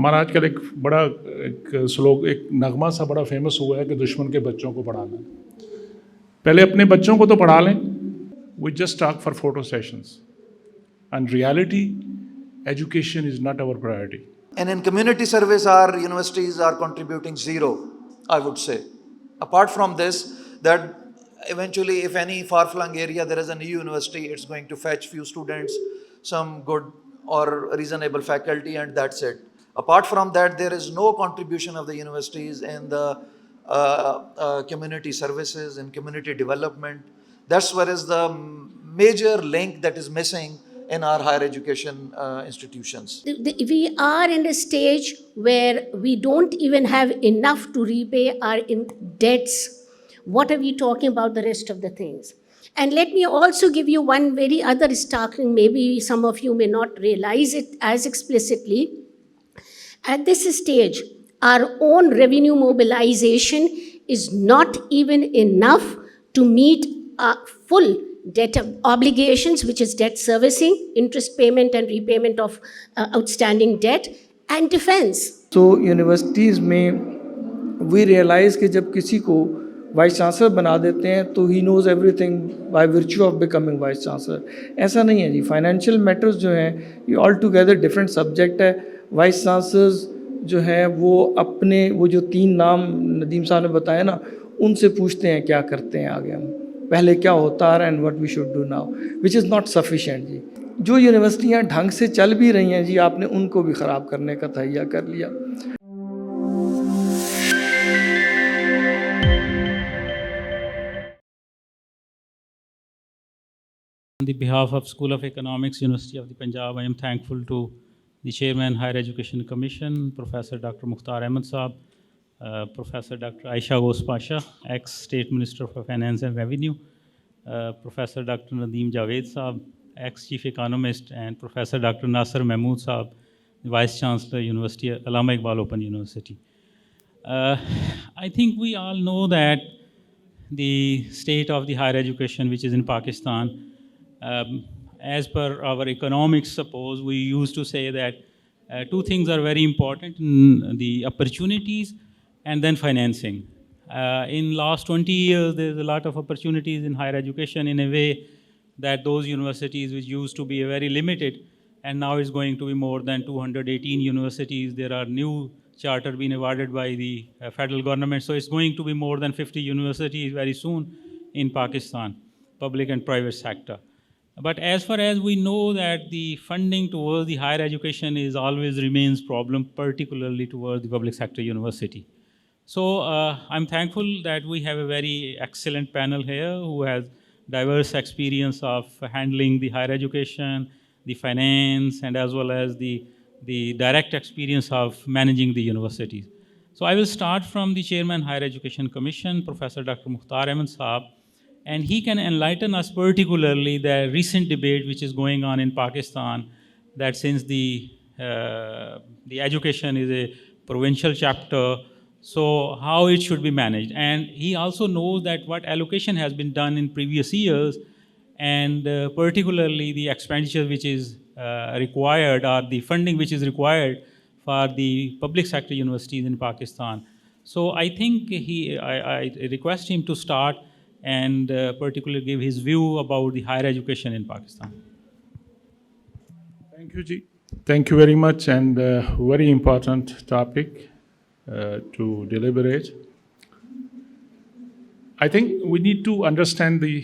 हमारा आजकल एक स्लोग एक नगमा सा बड़ा फेमस हुआ है कि दुश्मन के बच्चों को पढ़ाना है। पहले अपने बच्चों को तो पढ़ा लें। We just talk for photo sessions and reality education is not our priority. And in community service, our universities are contributing zero, I would say. Apart from this, that eventually, if any far-flung area there is a new university, it's going to fetch few students, some good or reasonable faculty, and that's it. Apart from that, there is no contribution of the universities in the community services and community development. That's where is the major link that is missing in our higher education institutions. We are in a stage where we don't even have enough to repay our debts. What are we talking about the rest of the things? And let me also give you one very other startling, maybe some of you may not realize it as explicitly. At this stage, our own revenue mobilization is not even enough to meet our full debt obligations, which is debt servicing, interest payment and repayment of outstanding debt, and defense. So universities में we realize कि जब किसी को vice chancellor बना देते हैं तो he knows everything by virtue of becoming vice chancellor. ऐसा नहीं है जी। फाइनेंशियल मैटर्स जो हैं ये ऑल टुगेदर डिफरेंट सब्जेक्ट है। वाइस चांसलर्स जो हैं वो अपने वो जो 3 नाम नदीम साहब ने बताया ना, उनसे पूछते हैं क्या करते हैं आगे हम, पहले क्या होता है and what we should do now, which is not sufficient जी। जो यूनिवर्सिटियाँ ढंग से चल भी रही हैं जी, आपने उनको भी ख़राब करने का तहैया कर लिया। On the behalf of School of Economics, University of the Punjab, I am thankful to the Chairman, Higher Education Commission, Professor Dr. Mukhtar Ahmed Saab, Professor Dr. Aisha Ghosh Pasha, ex-State Minister for Finance and Revenue, Professor Dr. Nadeem Javed Saab, ex-Chief Economist, and Professor Dr. Nasser Mahmood Saab, Vice Chancellor, University, Allama Iqbal Open University. I think we all know that the state of the higher education, which is in Pakistan, as per our economics, suppose we used to say that 2 things are very important: the opportunities and then financing. In last 20 years, there's a lot of opportunities in higher education in a way that those universities which used to be very limited and now is going to be more than 218 universities. There are new charter being awarded by the federal government. So it's going to be more than 50 universities very soon in Pakistan, public and private sector. But as far as we know that the funding towards the higher education is always remains problem, particularly towards the public sector university. So I'm thankful that we have a very excellent panel here who has diverse experience of handling the higher education, the finance, and as well as the direct experience of managing the universities. So I will start from the Chairman, Higher Education Commission, Professor Dr. Mukhtar Ahmed Saab, and he can enlighten us particularly the recent debate which is going on in Pakistan, that since the education is a provincial chapter, so how it should be managed. And he also knows that what allocation has been done in previous years, and particularly the expenditure which is required, or the funding which is required for the public sector universities in Pakistan. So I think I request him to start and particularly give his view about the higher education in Pakistan. Thank you, Ji. Thank you very much, and very important topic to deliberate. I think we need to understand the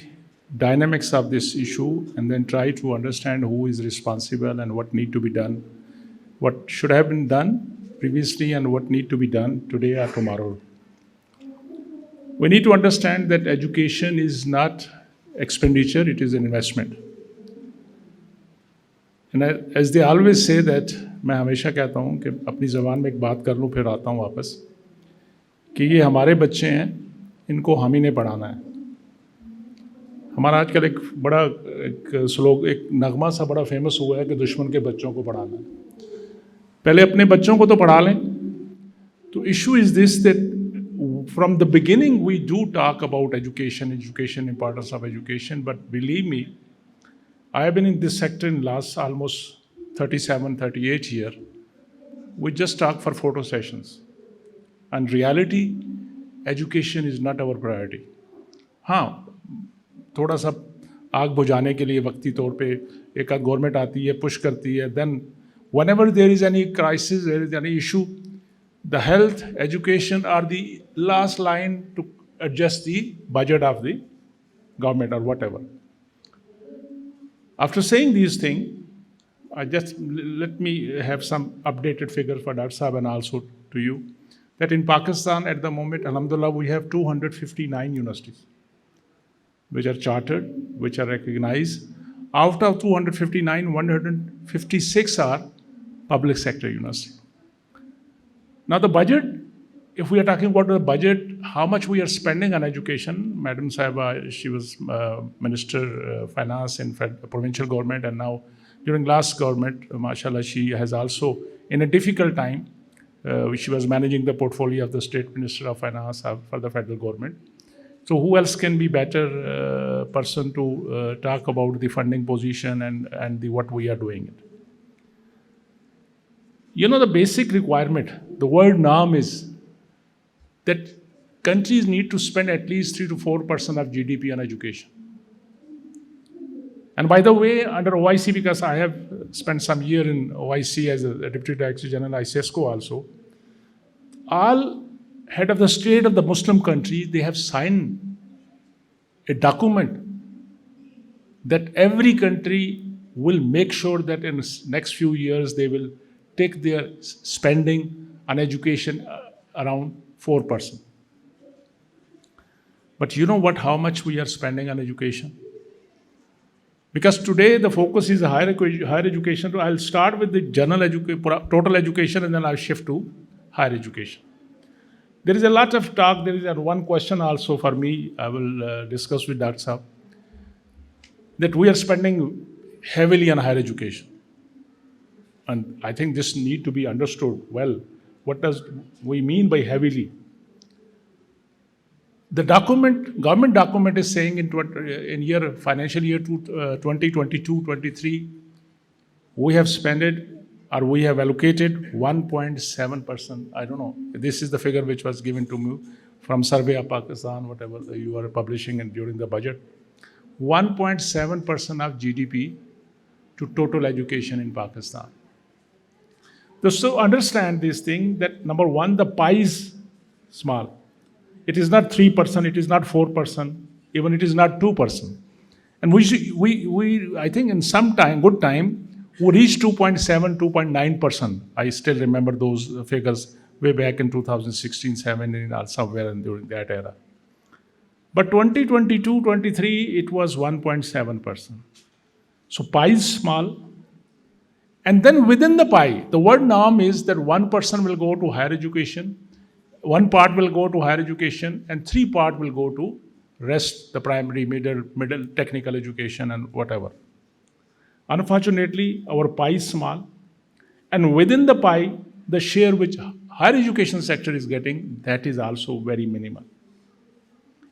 dynamics of this issue and then try to understand who is responsible and what need to be done, what should have been done previously and what need to be done today or tomorrow. We need to understand that education is not expenditure, it is an investment. And as they always say that, मैं हमेशा कहता हूँ कि अपनी ज़बान में एक बात कर लूँ फिर आता हूँ वापस, कि ये हमारे बच्चे हैं, इनको हम ही ने पढ़ाना है। हमारा आजकल एक नगमा सा बड़ा फेमस हुआ है कि दुश्मन के बच्चों को पढ़ाना है। पहले अपने बच्चों को तो पढ़ा लें। तो issue is this that from the beginning we do talk about education, importance of education, but believe me, I have been in this sector in last almost 37, 38 years. we just talk for photo sessions. And reality, education is not our priority. हाँ, थोड़ा सा आग बुझाने के लिए वक्ती तौर पे एक आध गवर्नमेंट आती है, पुश करती है, then whenever there is any crisis, there is any issue, the health, education are the last line to adjust the budget of the government or whatever. After saying these things, let me have some updated figures for Dr. Saab and also to you, that in Pakistan at the moment, alhamdulillah, we have 259 universities which are chartered, which are recognized. Out of 259, 156 are public sector universities. Now the budget, if we are talking about the budget, how much we are spending on education, Madam Saiba, she was Minister Finance in provincial government, and now during last government, mashallah, she has also, in a difficult time, she was managing the portfolio of the State Minister of Finance for the federal government. So who else can be better person to talk about the funding position and the what we are doing it. You know, the basic requirement, the world norm is that countries need to spend at least 3 to 4% of GDP on education. And by the way, under OIC, because I have spent some year in OIC as a Deputy Director General, ICESCO also, all head of the state of the Muslim countries, they have signed a document that every country will make sure that in the next few years they will take their spending on education around 4%. But you know what? How much we are spending on education? Because today the focus is higher education. So I'll start with the total education, and then I'll shift to higher education. There is a lot of talk. There is one question also for me. I will discuss with Dr. Saab, that we are spending heavily on higher education. And I think this need to be understood well. What does we mean by heavily? The government document is saying in financial year 2022-23, we have spent it, or we have allocated 1.7%. I don't know. This is the figure which was given to me from Survey of Pakistan, whatever you are publishing and during the budget. 1.7% of GDP to total education in Pakistan. So understand this thing, that number one, the pie is small. It is not 3%, it is not 4%, even it is not 2%. And I think in some time, good time, we reached 2.7, 2.9%. I still remember those figures way back in 2016-17, or somewhere during that era. But 2022-23, it was 1.7%. So pie is small. And then within the pie, the word norm is that 1% will go to higher education, 1 part will go to higher education, and 3 part will go to rest, the primary, middle technical education and whatever. Unfortunately, our pie is small, and within the pie, the share which higher education sector is getting, that is also very minimal.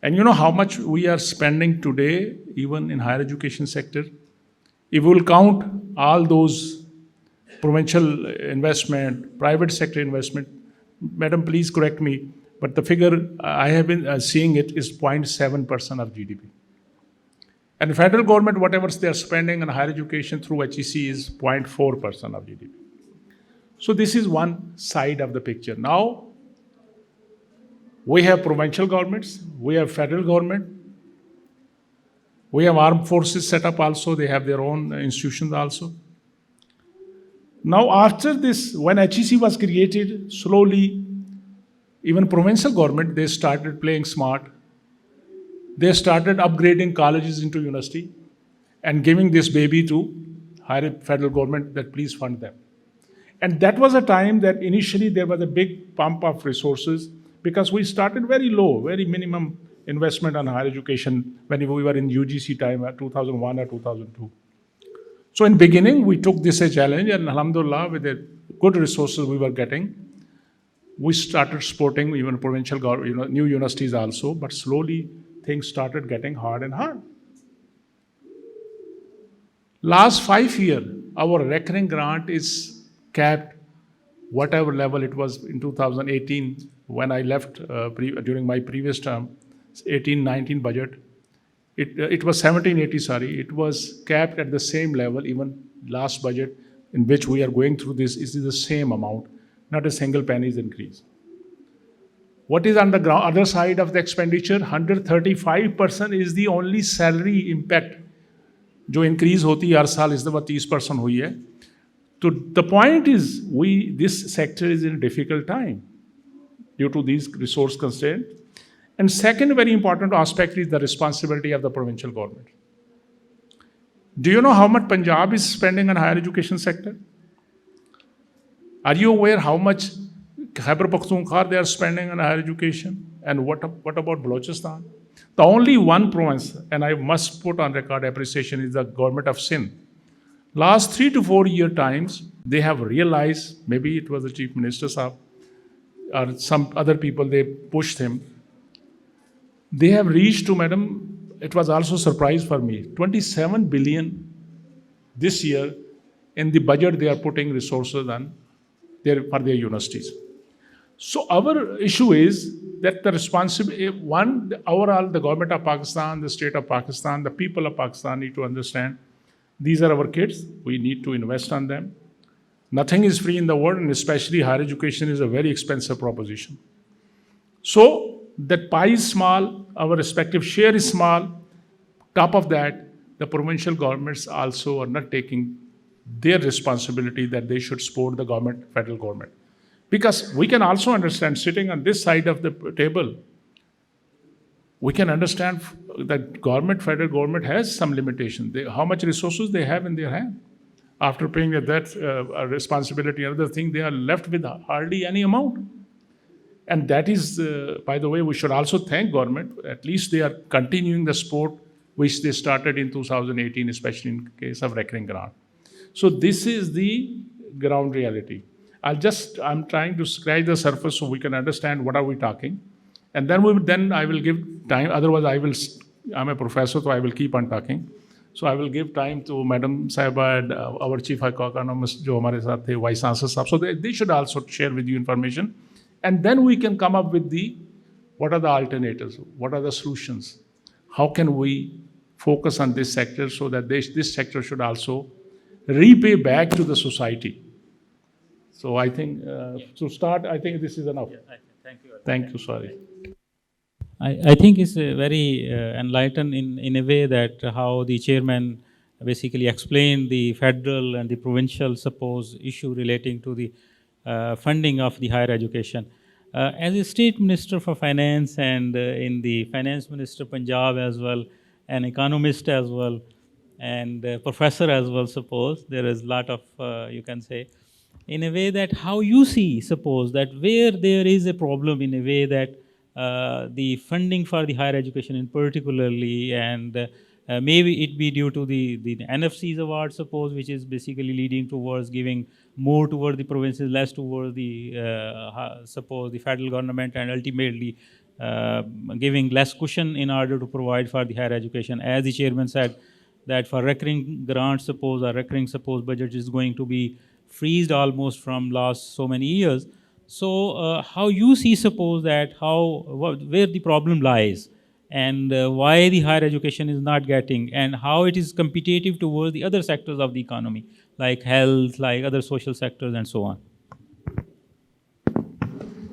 And you know how much we are spending today, even in higher education sector? If we will count all those provincial investment, private sector investment, Madam, please correct me, but the figure I have been seeing it is 0.7% of GDP. And the federal government, whatever they are spending on higher education through HEC is 0.4% of GDP. So this is one side of the picture. Now, we have provincial governments, we have federal government, we have armed forces set up also, they have their own institutions also. Now after this, when HEC was created, slowly, even provincial government, they started playing smart. They started upgrading colleges into university and giving this baby to higher federal government that please fund them. And that was a time that initially there was a big pump of resources, because we started very low, very minimum investment on higher education when we were in UGC time, 2001 or 2002. So in beginning, we took this as a challenge, and alhamdulillah, with the good resources we were getting, we started supporting even provincial new universities also, but slowly things started getting hard and hard. Last 5 years, our recurring grant is capped whatever level it was in 2018 when I left during my previous term, 18-19 budget, it was 1780, sorry, it was capped at the same level. Even last budget in which we are going through this is the same amount, not a single penny is increased. What is on the other side of the expenditure? 135% is the only salary impact जो increase होती है हर साल इस दफ़ा 30% हुई है. So the point is, this sector is in a difficult time due to these resource constraints. And second very important aspect is the responsibility of the provincial government. Do you know how much Punjab is spending on higher education sector? Are you aware how much Khyber Pakhtunkhwa they are spending on higher education? And what about Balochistan? The only one province, and I must put on record appreciation, is the government of Sindh. Last 3 to 4 year times, they have realized, maybe it was the Chief Minister Sahab, or some other people, they pushed him. They have reached to, madam, it was also a surprise for me, 27 billion this year in the budget they are putting resources on for their universities. So our issue is that the responsibility, one, overall the government of Pakistan, the state of Pakistan, the people of Pakistan need to understand these are our kids, we need to invest on them. Nothing is free in the world, and especially higher education is a very expensive proposition. So that pie is small, our respective share is small. Top of that, the provincial governments also are not taking their responsibility that they should support the government, federal government. Because we can also understand, sitting on this side of the table, we can understand that government, federal government has some limitation. How much resources they have in their hand. After paying their debt, responsibility, another thing, they are left with hardly any amount. And that is, by the way, we should also thank government. At least they are continuing the support which they started in 2018, especially in case of recurring grant. So this is the ground reality. I'm trying to scratch the surface so we can understand what are we talking. And then I will give time. Otherwise, I'm a professor, so I will keep on talking. So I will give time to Madam Sahiba and our Chief Economist, jo hamare saath the Vice Chancellor Sahab. So they should also share with you information. And then we can come up with what are the alternatives? What are the solutions? How can we focus on this sector so that this sector should also repay back to the society? So I think, to start, I think this is enough. Yeah, thank you. Thank you, sorry. I think it's very enlightened in a way that how the chairman basically explained the federal and the provincial issue relating to the funding of the higher education. As a state minister for finance and in the finance minister Punjab as well, an economist as well, and professor as well, suppose there is a lot of, you can say, in a way that how you see, suppose that where there is a problem in a way that the funding for the higher education in particularly, and maybe it be due to the NFC's award, suppose, which is basically leading towards giving more toward the provinces, less toward the, suppose, the federal government, and ultimately giving less cushion in order to provide for the higher education. As the chairman said, that for recurring grants, suppose, or recurring, suppose, budget is going to be freezed almost from last so many years. So how you see, suppose, that where the problem lies, and why the higher education is not getting, and how it is competitive towards the other sectors of the economy, like health, like other social sectors, and so on.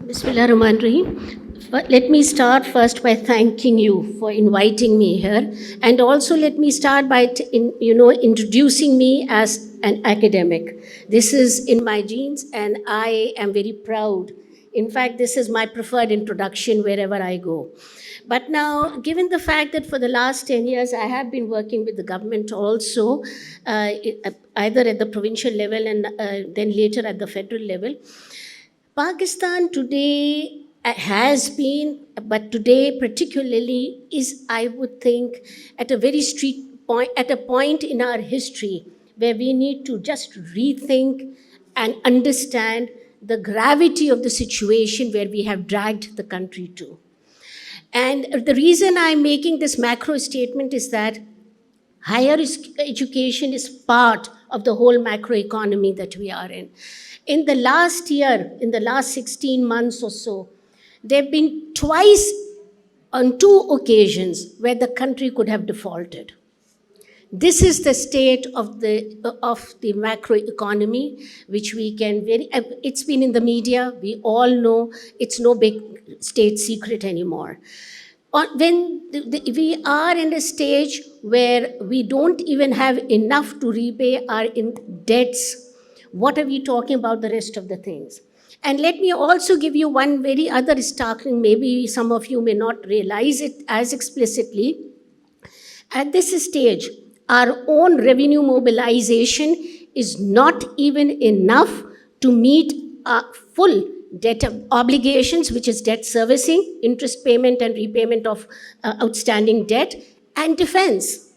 Bismillah Rahman Rahim. Let me start first by thanking you for inviting me here, and also let me start by introducing me as an academic. This is in my genes, and I am very proud. In fact, this is my preferred introduction wherever I go. But now, given the fact that for the last 10 years I have been working with the government also, either at the provincial level and then later at the federal level, Pakistan today has been, but today particularly is, I would think, at a very at a point in our history where we need to just rethink and understand the gravity of the situation where we have dragged the country to. And the reason I'm making this macro statement is that higher education is part of the whole macroeconomy that we are in. In the last year, in the last 16 months or so, there have been twice on 2 occasions where the country could have defaulted. This is the state of the macroeconomy, which we can it's been in the media, we all know, it's no big state secret anymore. When we are in a stage where we don't even have enough to repay our debts, what are we talking about the rest of the things? And let me also give you one very other startling, maybe some of you may not realize it as explicitly. At this stage, our own revenue mobilization is not even enough to meet our full debt obligations, which is debt servicing, interest payment and repayment of outstanding debt, and defense.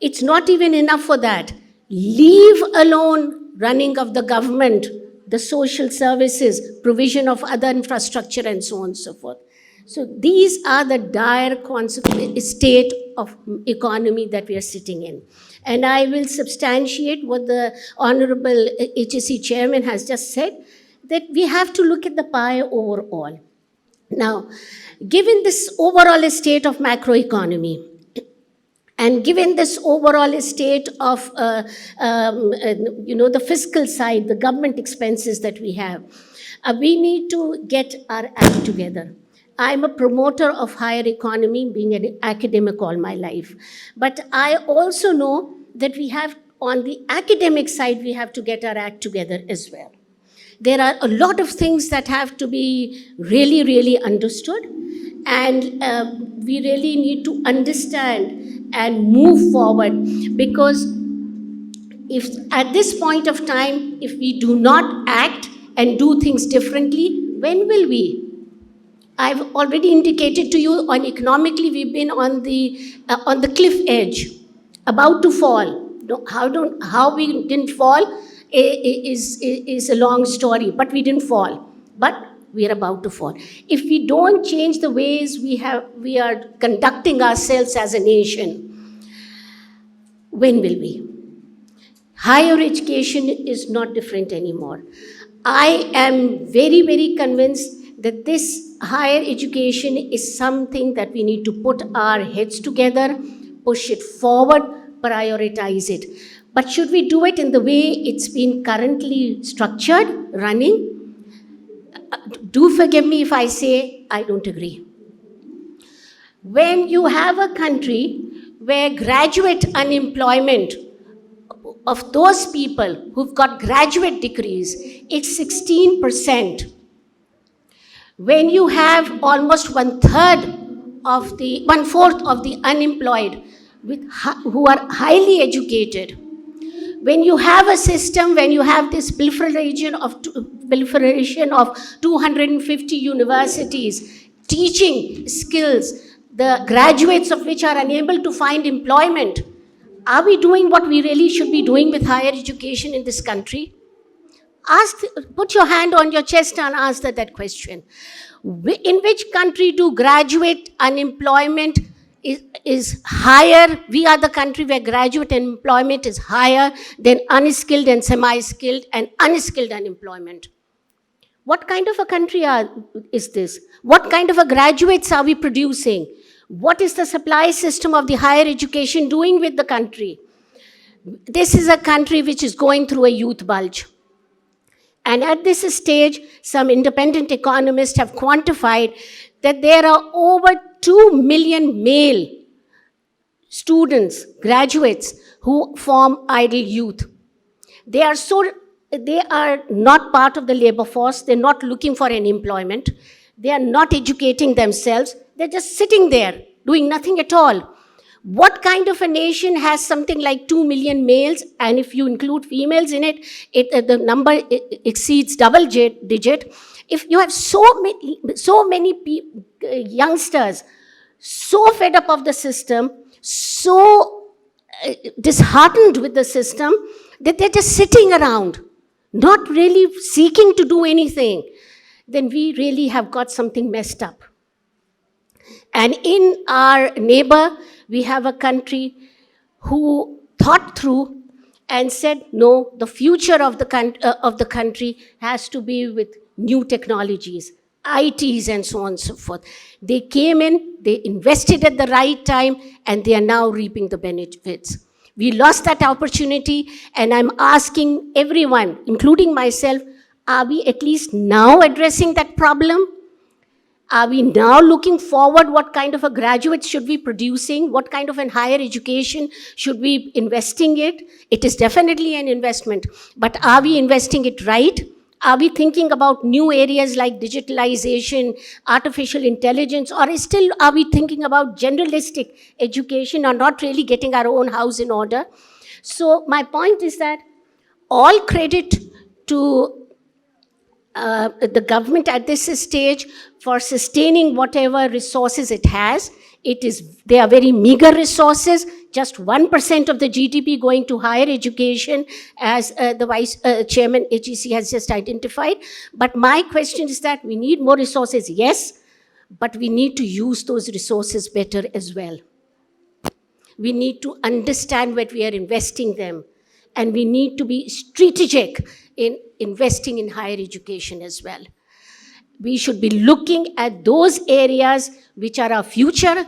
It's not even enough for that. Leave alone running of the government, the social services, provision of other infrastructure, and so on and so forth. So these are the dire state of economy that we are sitting in. And I will substantiate what the Honorable HSC Chairman has just said, that we have to look at the pie overall. Now, given this overall state of macroeconomy, and given this overall state of the fiscal side, the government expenses that we have, we need to get our act together. I'm a promoter of higher economy, being an academic all my life. But I also know that we have, on the academic side, we have to get our act together as well. There are a lot of things that have to be really, really understood. And we really need to understand and move forward, because if at this point of time, if we do not act and do things differently, when will we? I've already indicated to you, on economically, we've been on the cliff edge, about to fall. How we didn't fall is a long story, but we didn't fall. But we are about to fall. If we don't change the ways we are conducting ourselves as a nation, when will we? Higher education is not different anymore. I am very, very convinced that this higher education is something that we need to put our heads together, push it forward, prioritize it. But should we do it in the way it's been currently structured, running? Do forgive me if I say I don't agree. When you have a country where graduate unemployment of those people who've got graduate degrees, it's 16%. When you have almost 1/4 of the unemployed who are highly educated, when you have a system, when you have this proliferation of 250 universities teaching skills, the graduates of which are unable to find employment, are we doing what we really should be doing with higher education in this country? Put your hand on your chest and answer that question. In which country do graduate unemployment is higher? We are the country where graduate employment is higher than unskilled and semi-skilled and unskilled unemployment. What kind of a country is this? What kind of a graduates are we producing? What is the supply system of the higher education doing with the country? This is a country which is going through a youth bulge. And at this stage, some independent economists have quantified that there are over 2 million male students, graduates, who form idle youth. They are not part of the labor force. They're not looking for any employment. They are not educating themselves. They're just sitting there, doing nothing at all. What kind of a nation has something like 2 million males, and if you include females in it, the number exceeds double digit. If you have so many youngsters so fed up of the system, so disheartened with the system, that they're just sitting around, not really seeking to do anything, then we really have got something messed up. And in our neighbor, we have a country who thought through and said, no, the future of the country has to be with new technologies, ITs, and so on and so forth. They came in, they invested at the right time, and they are now reaping the benefits. We lost that opportunity, and I'm asking everyone, including myself, are we at least now addressing that problem? Are we now looking forward? What kind of a graduate should we be producing? What kind of a higher education should we be investing it? It is definitely an investment, but are we investing it right? Are we thinking about new areas like digitalization, artificial intelligence, or still are we thinking about generalistic education or not really getting our own house in order? So my point is that all credit to the government at this stage for sustaining whatever resources it has. They are very meager resources, just 1% of the GDP going to higher education, as the Vice Chairman HEC has just identified. But my question is that we need more resources, yes, but we need to use those resources better as well. We need to understand where we are investing them, and we need to be strategic in investing in higher education as well. We should be looking at those areas which are our future,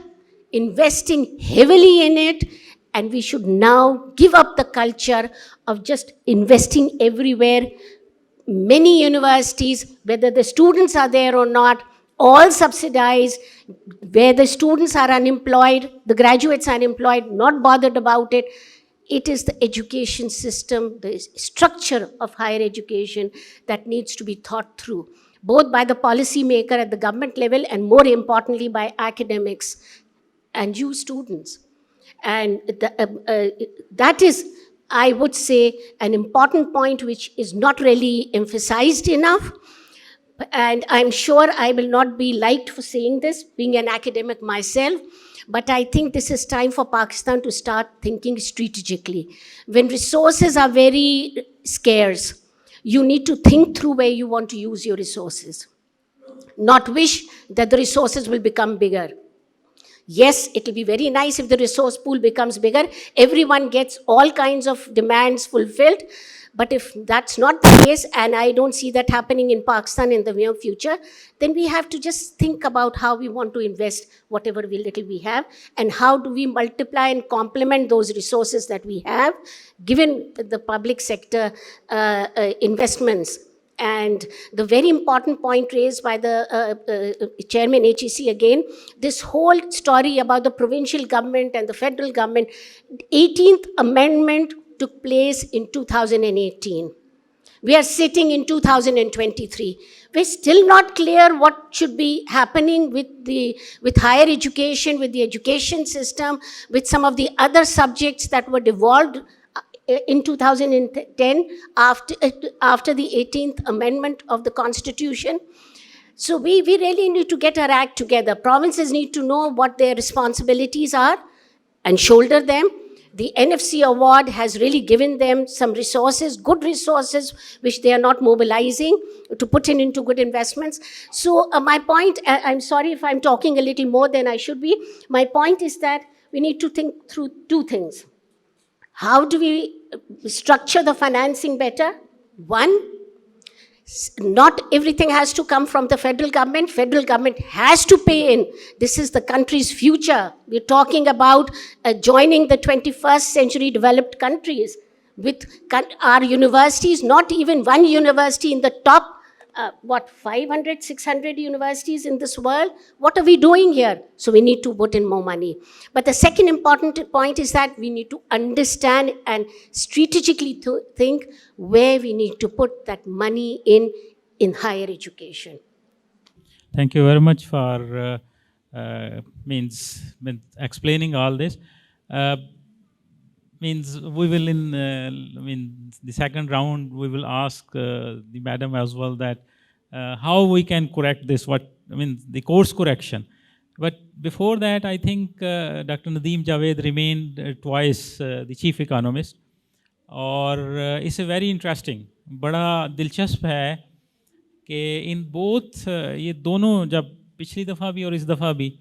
investing heavily in it, and we should now give up the culture of just investing everywhere. Many universities, whether the students are there or not, all subsidized. Where the students are unemployed, the graduates are unemployed, not bothered about it. It is the education system, the structure of higher education that needs to be thought through, both by the policymaker at the government level and more importantly by academics and you students. And that is, I would say, an important point which is not really emphasized enough. And I'm sure I will not be liked for saying this, being an academic myself, but I think this is time for Pakistan to start thinking strategically. When resources are very scarce, you need to think through where you want to use your resources, not wish that the resources will become bigger. Yes, it will be very nice if the resource pool becomes bigger, everyone gets all kinds of demands fulfilled. But if that's not the case, and I don't see that happening in Pakistan in the near future, then we have to just think about how we want to invest whatever little we have, and how do we multiply and complement those resources that we have, given the public sector investments. And the very important point raised by the Chairman HEC again, this whole story about the provincial government and the federal government, 18th Amendment took place in 2018. We are sitting in 2023. We're still not clear what should be happening with higher education, with the education system, with some of the other subjects that were devolved in 2010 after the 18th Amendment of the Constitution. So we really need to get our act together. Provinces need to know what their responsibilities are and shoulder them. The NFC award has really given them some resources, good resources, which they are not mobilizing to put into good investments. So my point, I'm sorry if I'm talking a little more than I should be. My point is that we need to think through two things. How do we structure the financing better? One, not everything has to come from the federal government. Federal government has to pay in. This is the country's future. We're talking about joining the 21st century developed countries with our universities, not even one university in the top, 500, 600 universities in this world. What are we doing here? So we need to put in more money. But the second important point is that we need to understand and strategically think where we need to put that money in higher education. Thank you very much for explaining all this. We will in the second round we will ask the madam as well that how we can correct this, the course correction. But before that, I think Dr. Nadeem Javed remained twice the chief economist, और it's a very interesting, बड़ा दिलचस्प है कि in both ये दोनों, जब पिछली दफ़ा भी और इस दफ़ा भी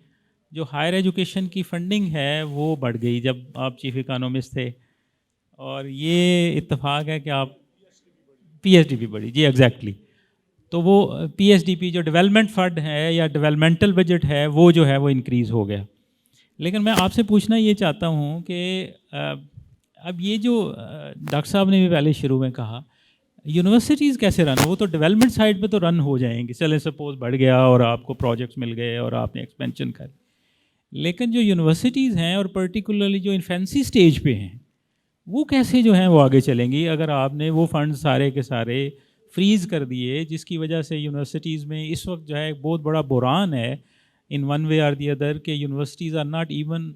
जो हायर एजुकेशन की फंडिंग है वो बढ़ गई जब आप चीफ इकोनॉमिस्ट थे, और ये इत्तेफाक है कि आप पीएसडीपी बढ़ी जी एग्जैक्टली तो वो पीएसडीपी जो डेवलपमेंट फंड है या डेवलपमेंटल बजट है वो जो है वो इंक्रीज़ हो गया लेकिन मैं आपसे पूछना ये चाहता हूँ कि अब ये जो डॉक्टर साहब ने भी पहले शुरू में कहा यूनिवर्सिटीज़ कैसे रन वो तो डेवलपमेंट साइड पे तो रन हो जाएंगी चले सपोज बढ़ गया और आपको प्रोजेक्ट्स मिल गए और आपने एक्सपेंशन कर लेकिन जो यूनिवर्सिटीज़ हैं और पर्टिकुलरली जो इन्फेंसी स्टेज पे हैं वो कैसे जो हैं वो आगे चलेंगी अगर आपने वो फंड सारे के सारे फ्रीज़ कर दिए जिसकी वजह से यूनिवर्सिटीज़ में इस वक्त जो है एक बहुत बड़ा बुरान है in one way or the other कि universities are not even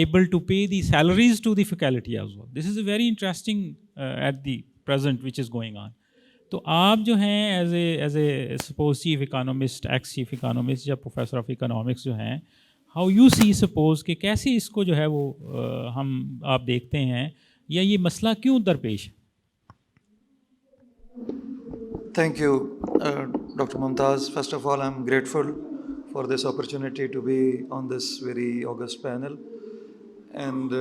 able to pay the salaries to the faculty as well. This is a very interesting at the present which is going on. तो आप जो हैं as a suppose chief economist, ex chief economist या professor of economics जो हैं how you see suppose कि कैसे इसको जो है वो हम आप देखते हैं या ये मसला क्यों दरपेश है? Thank you, Dr. Mumtaz. First of all, I'm grateful for this opportunity to be on this very august panel. And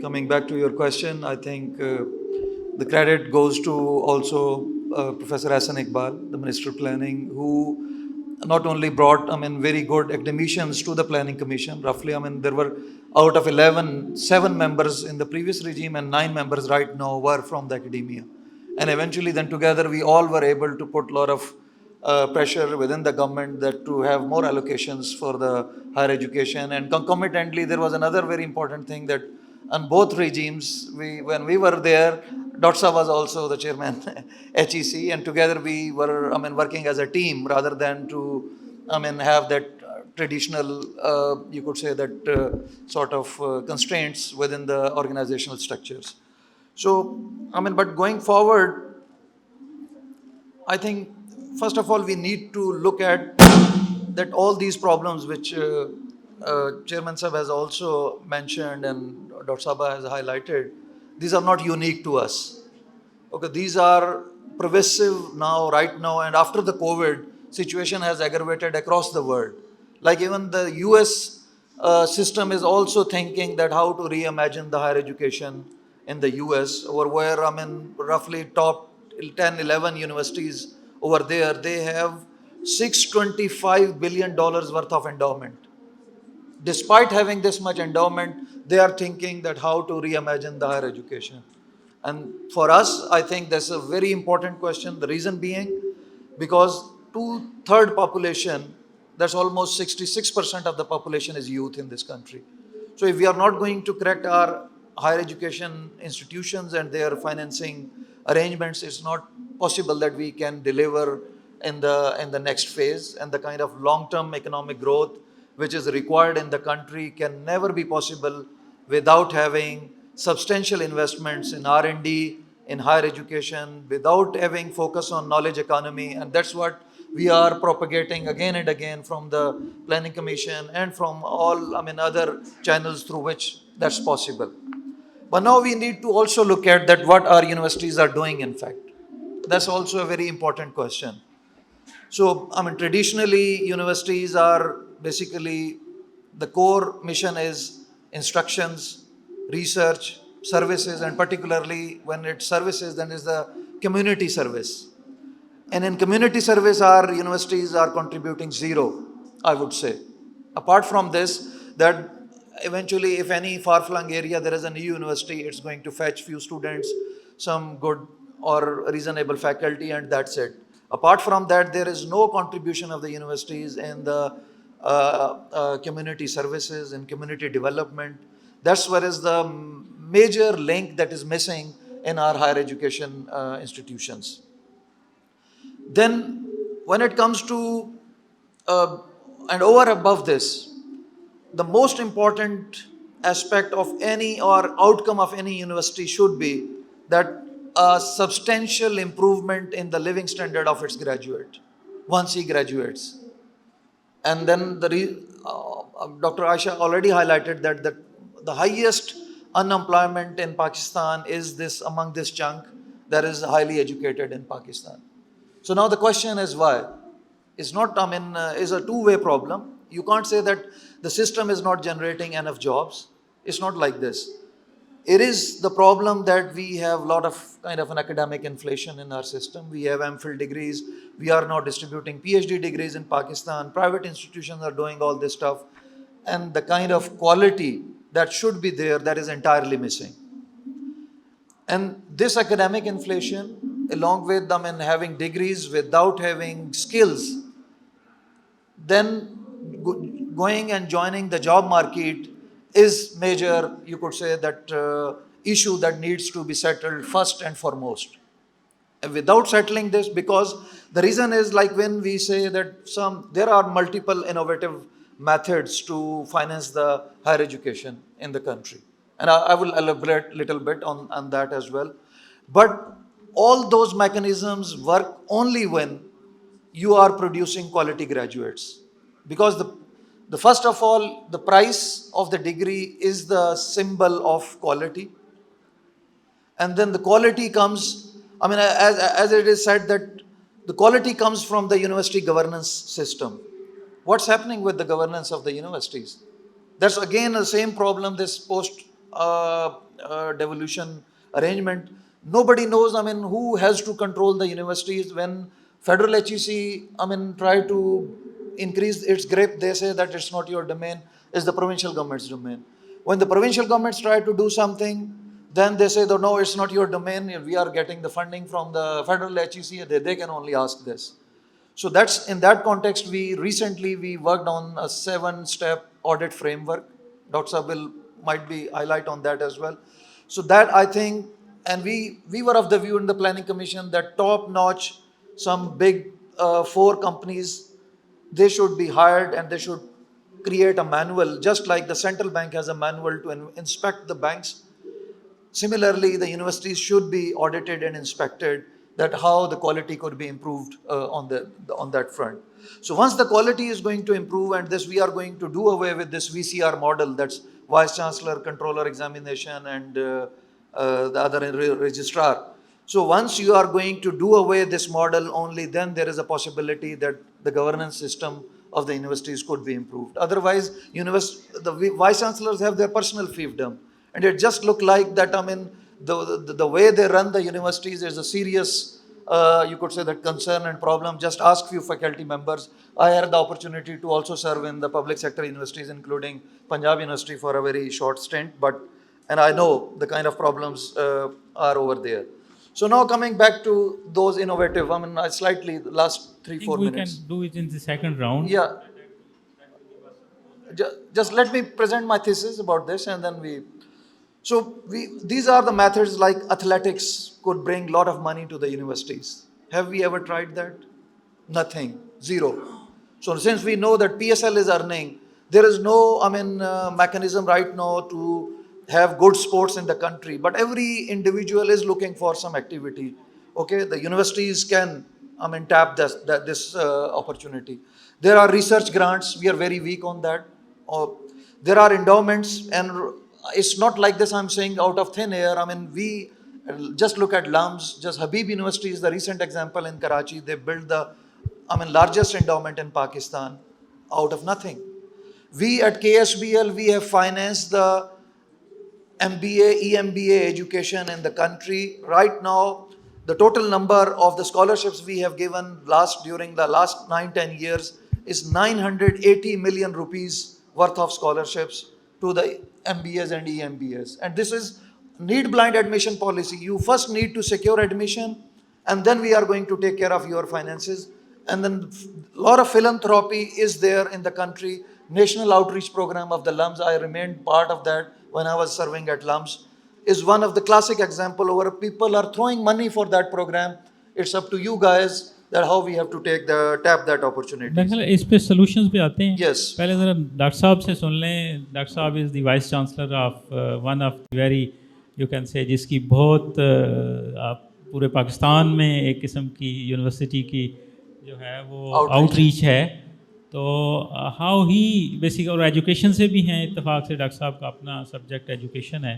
coming back to your question, I think the credit goes to also Professor Hassan Iqbal, the Minister of Planning, who not only brought, very good academicians to the Planning Commission. Roughly, there were out of 11, 7 members in the previous regime and 9 members right now were from the academia. And eventually then together we all were able to put a lot of pressure within the government that to have more allocations for the higher education. And concomitantly, there was another very important thing that on both regimes, when we were there, Dr. Saab was also the chairman, HEC, and together we were, working as a team rather than to, have that traditional, you could say that sort of constraints within the organizational structures. So, but going forward, I think first of all, we need to look at that all these problems which Chairman Sahab has also mentioned and Dr. Sabha has highlighted, these are not unique to us. Okay, these are pervasive now, right now, and after the COVID, situation has aggravated across the world. Like even the US system is also thinking that how to reimagine the higher education in the US, or where, roughly top 10, 11 universities over there, they have $625 billion worth of endowment. Despite having this much endowment, they are thinking that how to reimagine the higher education. And for us, I think that's a very important question. The reason being, because 2/3 population, that's almost 66% of the population is youth in this country. So if we are not going to correct our higher education institutions and their financing arrangements, it's not possible that we can deliver in the next phase, and the kind of long-term economic growth which is required in the country can never be possible without having substantial investments in R&D, in higher education, without having focus on knowledge economy. And that's what we are propagating again and again from the Planning Commission and from all other channels through which that's possible. But now we need to also look at that what our universities are doing, in fact. That's also a very important question. So, traditionally, universities are basically, the core mission is instructions, research, services, and particularly when it's services, then is the community service. And in community service, our universities are contributing zero, I would say. Apart from this, that eventually, if any far-flung area there is a new university, it's going to fetch few students, some good or reasonable faculty, and that's it. Apart from that, there is no contribution of the universities in the community services and community development. That's where is the major link that is missing in our higher education institutions. Then, when it comes to, and over above this, the most important aspect of any or outcome of any university should be that a substantial improvement in the living standard of its graduate once he graduates. And then Dr. Aisha already highlighted that the highest unemployment in Pakistan is among this chunk that is highly educated in Pakistan. So now the question is why? It's not, is a two-way problem. You can't say that the system is not generating enough jobs. It's not like this. It is the problem that we have a lot of kind of an academic inflation in our system. We have MPhil degrees. We are now distributing PhD degrees in Pakistan. Private institutions are doing all this stuff. And the kind of quality that should be there, that is entirely missing. And this academic inflation, along with them and having degrees without having skills, then going and joining the job market is major, you could say, that issue that needs to be settled first and foremost. And without settling this, because the reason is like when we say that there are multiple innovative methods to finance the higher education in the country. And I will elaborate a little bit on that as well. But all those mechanisms work only when you are producing quality graduates. Because the first of all, the price of the degree is the symbol of quality. And then the quality comes, I mean, as it is said that the quality comes from the university governance system. What's happening with the governance of the universities? That's again the same problem, this post-devolution arrangement. Nobody knows, I mean, who has to control the universities. When federal HEC, I mean, try to increase its grip, they say that it's not your domain, it's the provincial government's domain. When the provincial governments try to do something, then they say, no, it's not your domain, we are getting the funding from the federal HEC, they can only ask this. So that's, in that context, we recently worked on a 7-step audit framework. Dr. Sabil might be highlight on that as well. So that I think, and we were of the view in the planning commission that top-notch, some big 4 companies, they should be hired and they should create a manual, just like the central bank has a manual to inspect the banks. Similarly, the universities should be audited and inspected, that how the quality could be improved on that front. So once the quality is going to improve, and this we are going to do away with this VCR model, that's Vice Chancellor, Controller Examination, and the other registrar. So once you are going to do away this model, only then there is a possibility that the governance system of the universities could be improved. Otherwise, the Vice Chancellors have their personal fiefdom. And it just look like that, I mean, the way they run the universities is a serious, you could say, that concern and problem. Just ask few faculty members. I had the opportunity to also serve in the public sector universities, including Punjab University for a very short stint, and I know the kind of problems are over there. So now coming back to those innovative, I mean, slightly the last 3-4 minutes. We can do it in the second round. Yeah. Just let me present my thesis about this, and then these are the methods. Like athletics could bring a lot of money to the universities. Have we ever tried that? Nothing, zero. So since we know that PSL is earning, there is no, mechanism right now to have good sports in the country. But every individual is looking for some activity. Okay, the universities can, tap this opportunity. There are research grants. We are very weak on that. There are endowments, and it's not like this I'm saying out of thin air. We just look at LUMS. Just Habib University is the recent example in Karachi. They built the largest endowment in Pakistan out of nothing. We at KSBL, we have financed the MBA, EMBA education in the country. Right now, the total number of the scholarships we have given during the last 9-10 years is 980 million rupees worth of scholarships to the MBAs and EMBAs. And this is need-blind admission policy. You first need to secure admission, and then we are going to take care of your finances. And then a lot of philanthropy is there in the country. National outreach program of the LUMS, I remained part of that when I was serving at LUMS, is one of the classic example where people are throwing money for that program. It's up to you guys that how we have to tap that opportunity. इस पे solutions पे आते हैं. Yes. पहले ज़रा doctor साहब से सुन लें. डॉक्टर साहब is the vice chancellor of one of the very, you can say, जिसकी बहुत पूरे पाकिस्तान में एक किस्म की यूनिवर्सिटी की जो है वो outreach है. तो हाउ ही बेसिक, और एजुकेशन से भी हैं इत्तेफाक से. डॉक्टर साहब का अपना सब्जेक्ट एजुकेशन है.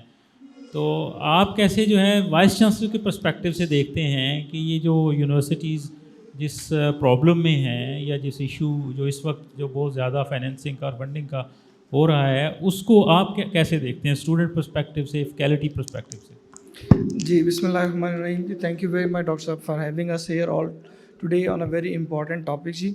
तो आप कैसे जो है वाइस चांसलर के पर्सपेक्टिव से देखते हैं कि ये जो यूनिवर्सिटीज़ जिस प्रॉब्लम में हैं या जिस इशू जो इस वक्त जो बहुत ज़्यादा फाइनेंसिंग का और फंडिंग का ہو رہا ہے اس کو آپ کیسے دیکھتے ہیں اسٹوڈنٹ پرسپیکٹو سے, فیکلٹی پرسپیکٹو سے؟ جی بسم اللہ الرحمن الرحیم جی. Thank you very much doctor صاحب for having us here all today on a very important topic جی.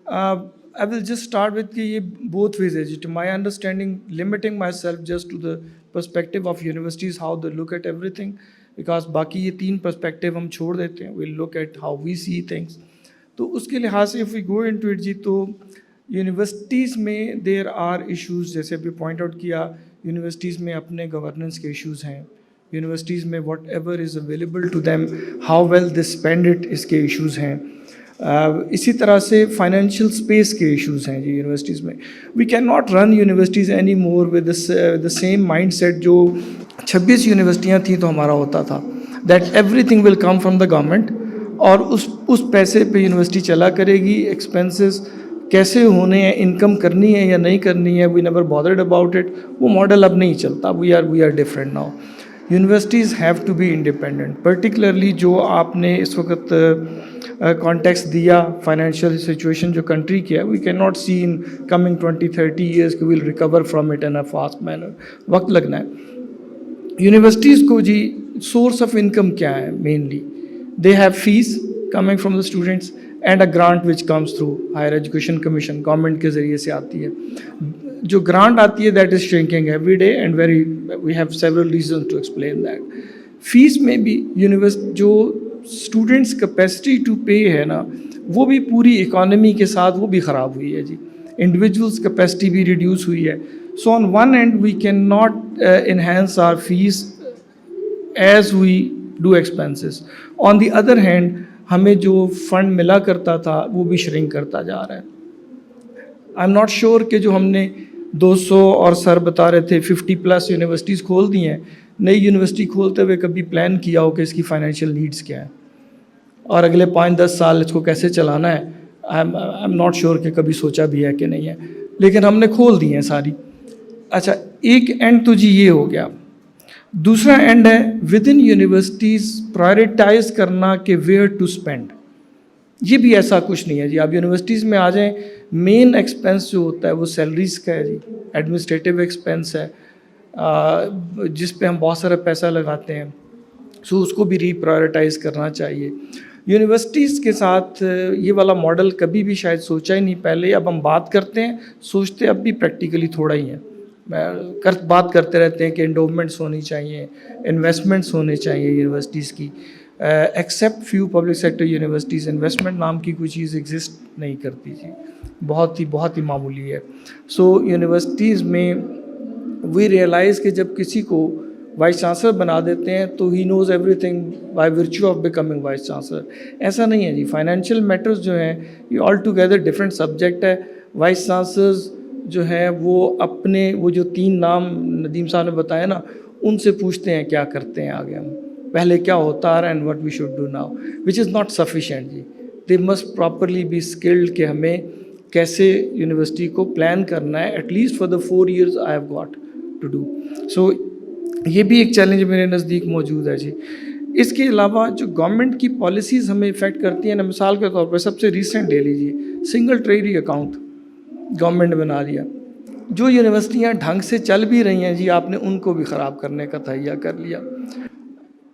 I will just start with کہ یہ both ways ہے جی. To my understanding, limiting myself just to the perspective of universities, how they look at everything, because باقی یہ 3 perspective ہم چھوڑ دیتے ہیں. We'll look at how we see things. تو اس کے لحاظ سے if we go into it جی, تو یونیورسٹیز میں دیر آر ایشوز, جیسے ابھی پوائنٹ آؤٹ کیا, یونیورسٹیز میں اپنے گورننس کے ایشوز ہیں. یونیورسٹیز میں whatever is available to them, how well they spend it, اس کے ایشوز ہیں. اسی طرح سے فائنینشیل اسپیس کے ایشوز ہیں جی یونیورسٹیز میں. We can not run universities anymore with the same mindset جو 26 یونیورسٹیاں تھیں تو ہمارا ہوتا تھا, that everything will come from the government, اور اس پیسے پہ یونیورسٹی چلا کرے گی. ایکسپینسز کیسے ہونے ہیں, انکم کرنی ہے یا نہیں کرنی ہے, we never bothered about it. وہ ماڈل اب نہیں چلتا. We are different now. Universities have to be independent, particularly جو آپ نے اس وقت کانٹیکسٹ دیا فائنینشیل سچویشن جو کنٹری کی ہے. We can not see in coming 20-30 years کہ we'll recover from it in a fast manner. وقت لگنا ہے. یونیورسٹیز کو جی سورس آف انکم کیا ہے mainly? They have fees coming from the students and a grant which comes through Higher Education Commission, government کے ذریعے سے آتی ہے. جو گرانٹ آتی ہے that is shrinking every day and we have several reasons to explain that. Fees میں بھی جو اسٹوڈنٹس کیپیسٹی ٹو پے ہے نا, وہ بھی پوری اکانومی کے ساتھ وہ بھی خراب ہوئی ہے جی. انڈیویجولس کیپیسٹی بھی ریڈیوس ہوئی ہے. So on one end we can not enhance our fees as we do expenses. On the other hand ہمیں جو فنڈ ملا کرتا تھا وہ بھی شرنک کرتا جا رہا ہے. آئی ایم ناٹ شیور کہ جو ہم نے 200 اور سر بتا رہے تھے 50+ یونیورسٹیز کھول دی ہیں, نئی یونیورسٹی کھولتے ہوئے کبھی پلان کیا ہو کہ اس کی فائنینشیل نیڈس کیا ہیں اور اگلے 5-10 سال اس کو کیسے چلانا ہے. آئی ایم ناٹ شیور کہ کبھی سوچا بھی ہے کہ نہیں ہے, لیکن ہم نے کھول دی ہیں ساری. اچھا, ایک اینڈ تو جی یہ ہو گیا. دوسرا اینڈ ہے ود ان یونیورسٹیز پرائرٹائز کرنا کہ ویئر ٹو اسپینڈ. یہ بھی ایسا کچھ نہیں ہے جی. آپ یونیورسٹیز میں آ جائیں, مین ایکسپینس جو ہوتا ہے وہ سیلریز کا ہے جی, ایڈمنسٹریٹو ایکسپینس ہے جس پہ ہم بہت سارا پیسہ لگاتے ہیں. سو اس کو بھی ری پرائرٹائز کرنا چاہیے. یونیورسٹیز کے ساتھ یہ والا ماڈل کبھی بھی شاید سوچا ہی نہیں پہلے. اب ہم بات کرتے ہیں, سوچتے اب بھی پریکٹیکلی تھوڑا ہی ہیں. بات کرتے رہتے ہیں کہ انڈومنٹس ہونی چاہیے, انویسٹمنٹس ہونے چاہیے یونیورسٹیز کی. Accept few public sector universities, investment نام کی کوئی چیز ایگزسٹ نہیں کرتی جی, بہت ہی معمولی ہے. سو یونیورسٹیز میں وی ریئلائز کہ جب کسی کو وائس چانسلر بنا دیتے ہیں تو he knows everything by virtue of becoming vice chancellor. ایسا نہیں ہے جی. فائنینشیل میٹرز جو ہیں یہ آل ٹوگیدر ڈفرینٹ سبجیکٹ ہے. وائس چانسلرز جو ہیں وہ اپنے وہ جو 3 نام ندیم صاحب نے بتایا نا, ان سے پوچھتے ہیں کیا کرتے ہیں آگے ہم, پہلے کیا ہوتا آ رہا ہے and what we should do now, which is not sufficient جی. They must properly be skilled کہ ہمیں کیسے یونیورسٹی کو پلان کرنا ہے, at least for the 4 years I have got to do. So یہ بھی ایک چیلنج میرے نزدیک موجود ہے جی. اس کے علاوہ جو گورنمنٹ کی پالیسیز ہمیں افیکٹ کرتی ہیں نا, مثال کے طور پہ سب سے ریسنٹ لے لیجیے, سنگل ٹریجری اکاؤنٹ گورنمنٹ نے بنا دیا. جو یونیورسٹیاں ڈھنگ سے چل بھی رہی ہیں جی, آپ نے ان کو بھی خراب کرنے کا تہیا کر لیا.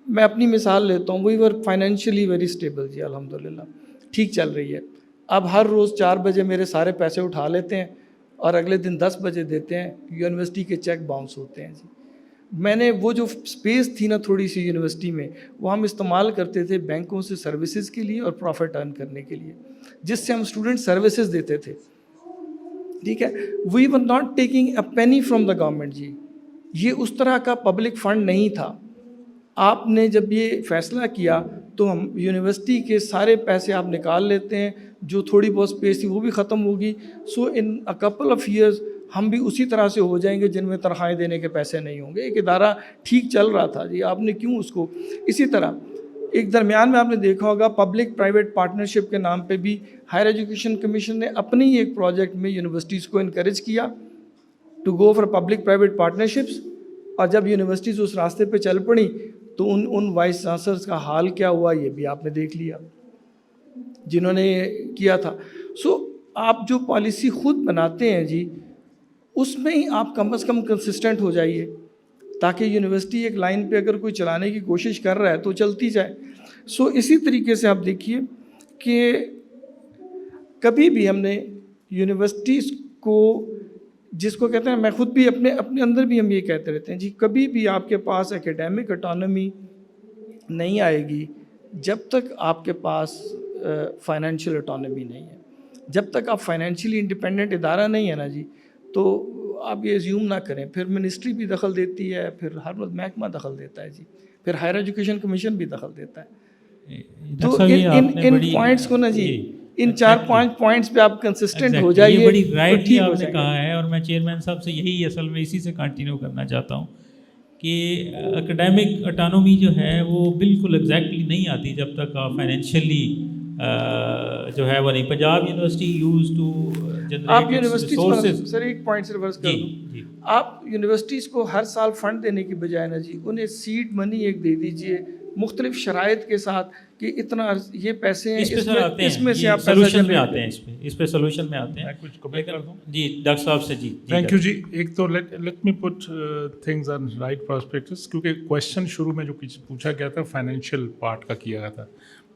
میں اپنی مثال لیتا ہوں. وی ور فائنینشیلی ویری اسٹیبل جی, الحمدللہ ٹھیک چل رہی ہے. اب ہر روز 4 بجے میرے سارے پیسے اٹھا لیتے ہیں اور اگلے دن 10 بجے دیتے ہیں, یونیورسٹی کے چیک باؤنس ہوتے ہیں جی. میں نے وہ جو اسپیس تھی نا تھوڑی سی یونیورسٹی میں, وہ ہم استعمال کرتے تھے بینکوں سے سروسز کے لیے اور پروفٹ ارن کرنے کے لیے, جس سے ہم اسٹوڈنٹ سروسز دیتے تھے. ٹھیک ہے, we were not taking a penny from the government جی. یہ اس طرح کا پبلک فنڈ نہیں تھا. آپ نے جب یہ فیصلہ کیا تو ہم یونیورسٹی کے سارے پیسے آپ نکال لیتے ہیں, جو تھوڑی بہت اسپیس تھی وہ بھی ختم ہوگی. سو ان اے کپل آف ایئرز ہم بھی اسی طرح سے ہو جائیں گے جن میں تنخواہیں دینے کے پیسے نہیں ہوں گے. ایک ادارہ ٹھیک چل رہا تھا جی, آپ نے کیوں اس کو. اسی طرح ایک درمیان میں آپ نے دیکھا ہوگا پبلک پرائیویٹ پارٹنرشپ کے نام پہ بھی ہائر ایجوکیشن کمیشن نے اپنے ہی ایک پروجیکٹ میں یونیورسٹیز کو انکریج کیا to go for public private partnerships. اور جب یونیورسٹیز اس راستے پہ چل پڑیں تو ان وائس چانسلرس کا حال کیا ہوا یہ بھی آپ نے دیکھ لیا جنہوں نے کیا تھا. سو آپ جو پالیسی خود بناتے ہیں جی, اس میں ہی آپ کم از کم کنسسٹنٹ ہو جائیے تاکہ یونیورسٹی ایک لائن پہ اگر کوئی چلانے کی کوشش کر رہا ہے تو چلتی جائے. سو اسی طریقے سے آپ دیکھیے کہ کبھی بھی ہم نے یونیورسٹیز کو, جس کو کہتے ہیں, میں خود بھی اپنے اندر بھی ہم یہ کہتے رہتے ہیں جی, کبھی بھی آپ کے پاس اکیڈیمک اٹانومی نہیں آئے گی جب تک آپ کے پاس فائنینشیل اٹانومی نہیں ہے. جب تک آپ فائنینشیلی انڈیپینڈنٹ ادارہ نہیں ہے نا جی, تو آپ یہ ایزیوم نہ کریں. پھر منسٹری بھی دخل دیتی ہے, پھر ہر وقت محکمہ دخل دیتا ہے جی, پھر ہائر ایجوکیشن کمیشن بھی دخل دیتا ہے. تو ان پوائنٹس کو نا جی, ان 4-5 پوائنٹس پہ آپ کنسسٹنٹ ہو جائیے. یہ بڑی رائٹلی آپ نے کہا ہے, اور میں چیئرمین صاحب سے یہی اصل میں اسی سے کنٹینیو کرنا چاہتا ہوں کہ اکیڈیمک اٹانومی جو ہے وہ بالکل ایگزیکٹلی نہیں آتی جب تک آپ فائنینشیلی جو ہے وہ نہیں. پنجاب یونیورسٹی یوز ٹو آپ جنریٹ ریسورسز. سر ایک پوائنٹ سے ریورس کر دوں, آپ یونیورسٹیز کو ہر سال فنڈ دینے کی بجائے نا جی, انہیں سیڈ منی ایک دے دیجئے مختلف شرائط کے ساتھ کہ اتنا یہ پیسے ہیں, اس میں سے آپ سولوشن میں آتے ہیں, اس پہ سولوشن میں آتے ہیں. کچھ کمنٹ کر دوں جی ڈاکٹر صاحب سے. جی تھینک یو جی. ایک تو let me put things on right perspectives, کیونکہ کویشچن شروع میں جو کچھ پوچھا گیا تھا فائنینشیل پارٹ کا کیا گیا تھا,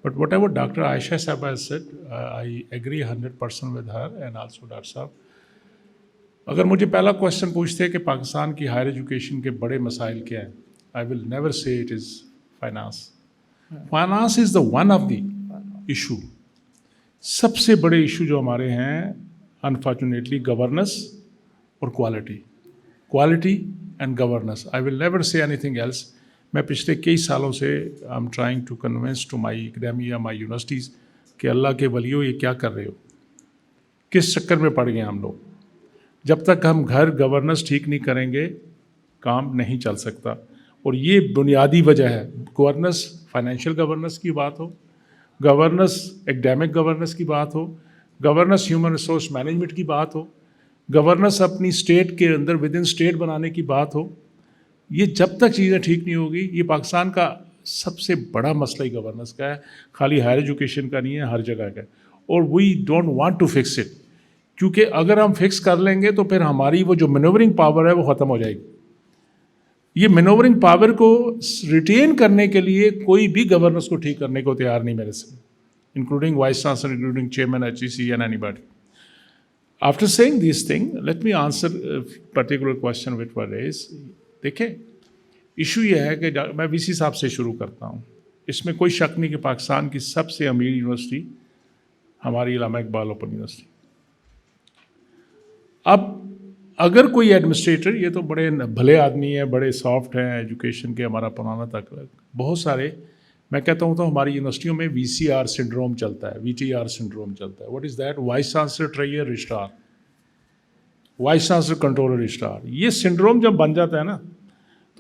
but what ever doctor Ayesha صاحب has said, I agree 100% with her and also doctor صاحب. اگر مجھے پہلا کویشچن پوچھتے کہ پاکستان کی ہائر ایجوکیشن کے بڑے مسائل کیا ہیں, I will never say it is finance. Finance is the one of the issue. سب سے بڑے ایشو جو ہمارے ہیں انفارچونیٹلی گورننس اور quality and governance. I will never say anything else. میں پچھلے کئی سالوں سے I am trying to convince to my academia, my universities کہ اللہ کے ولیو یہ کیا کر رہے ہو, کس چکر میں پڑ گئے ہم لوگ. جب تک ہم گھر گورننس ٹھیک نہیں کریں گے کام نہیں چل سکتا, اور یہ بنیادی وجہ ہے. گورننس فائنینشیل گورننس کی بات ہو, گورننس ایکڈیمک گورننس کی بات ہو, گورننس ہیومن ریسورس مینجمنٹ کی بات ہو, گورننس اپنی اسٹیٹ کے اندر ود ان اسٹیٹ بنانے کی بات ہو, یہ جب تک چیزیں ٹھیک نہیں ہوگی. یہ پاکستان کا سب سے بڑا مسئلہ ہی گورننس کا ہے, خالی ہائر ایجوکیشن کا نہیں ہے, ہر جگہ کا ہے. اور we don't want to fix it, کیونکہ اگر ہم فکس کر لیں گے تو پھر ہماری وہ جو مینورنگ پاور ہے وہ ختم ہو جائے گی. یہ مینورنگ پاور کو ریٹین کرنے کے لیے کوئی بھی گورننس کو ٹھیک کرنے کو تیار نہیں میرے سے, including vice chancellor, including chairman HEC and anybody. After seeing these thing let me answer particular question which were raised. دیکھیں ایشو یہ ہے کہ میں VC صاحب سے شروع کرتا ہوں. اس میں کوئی شک نہیں کہ پاکستان کی سب سے امیر یونیورسٹی ہماری علامہ اقبال اوپن یونیورسٹی. اب اگر کوئی ایڈمنسٹریٹر, یہ تو بڑے بھلے آدمی ہیں, بڑے سافٹ ہیں ایجوکیشن کے, ہمارا پرانا تک بہت سارے, میں کہتا ہوں تو ہماری یونیورسٹیوں میں VCR سنڈروم چلتا ہے, VTR سنڈروم چلتا ہے. What is that? Vice chancellor ٹریئر registrar, vice chancellor controller registrar. یہ سنڈروم جب بن جاتا ہے نا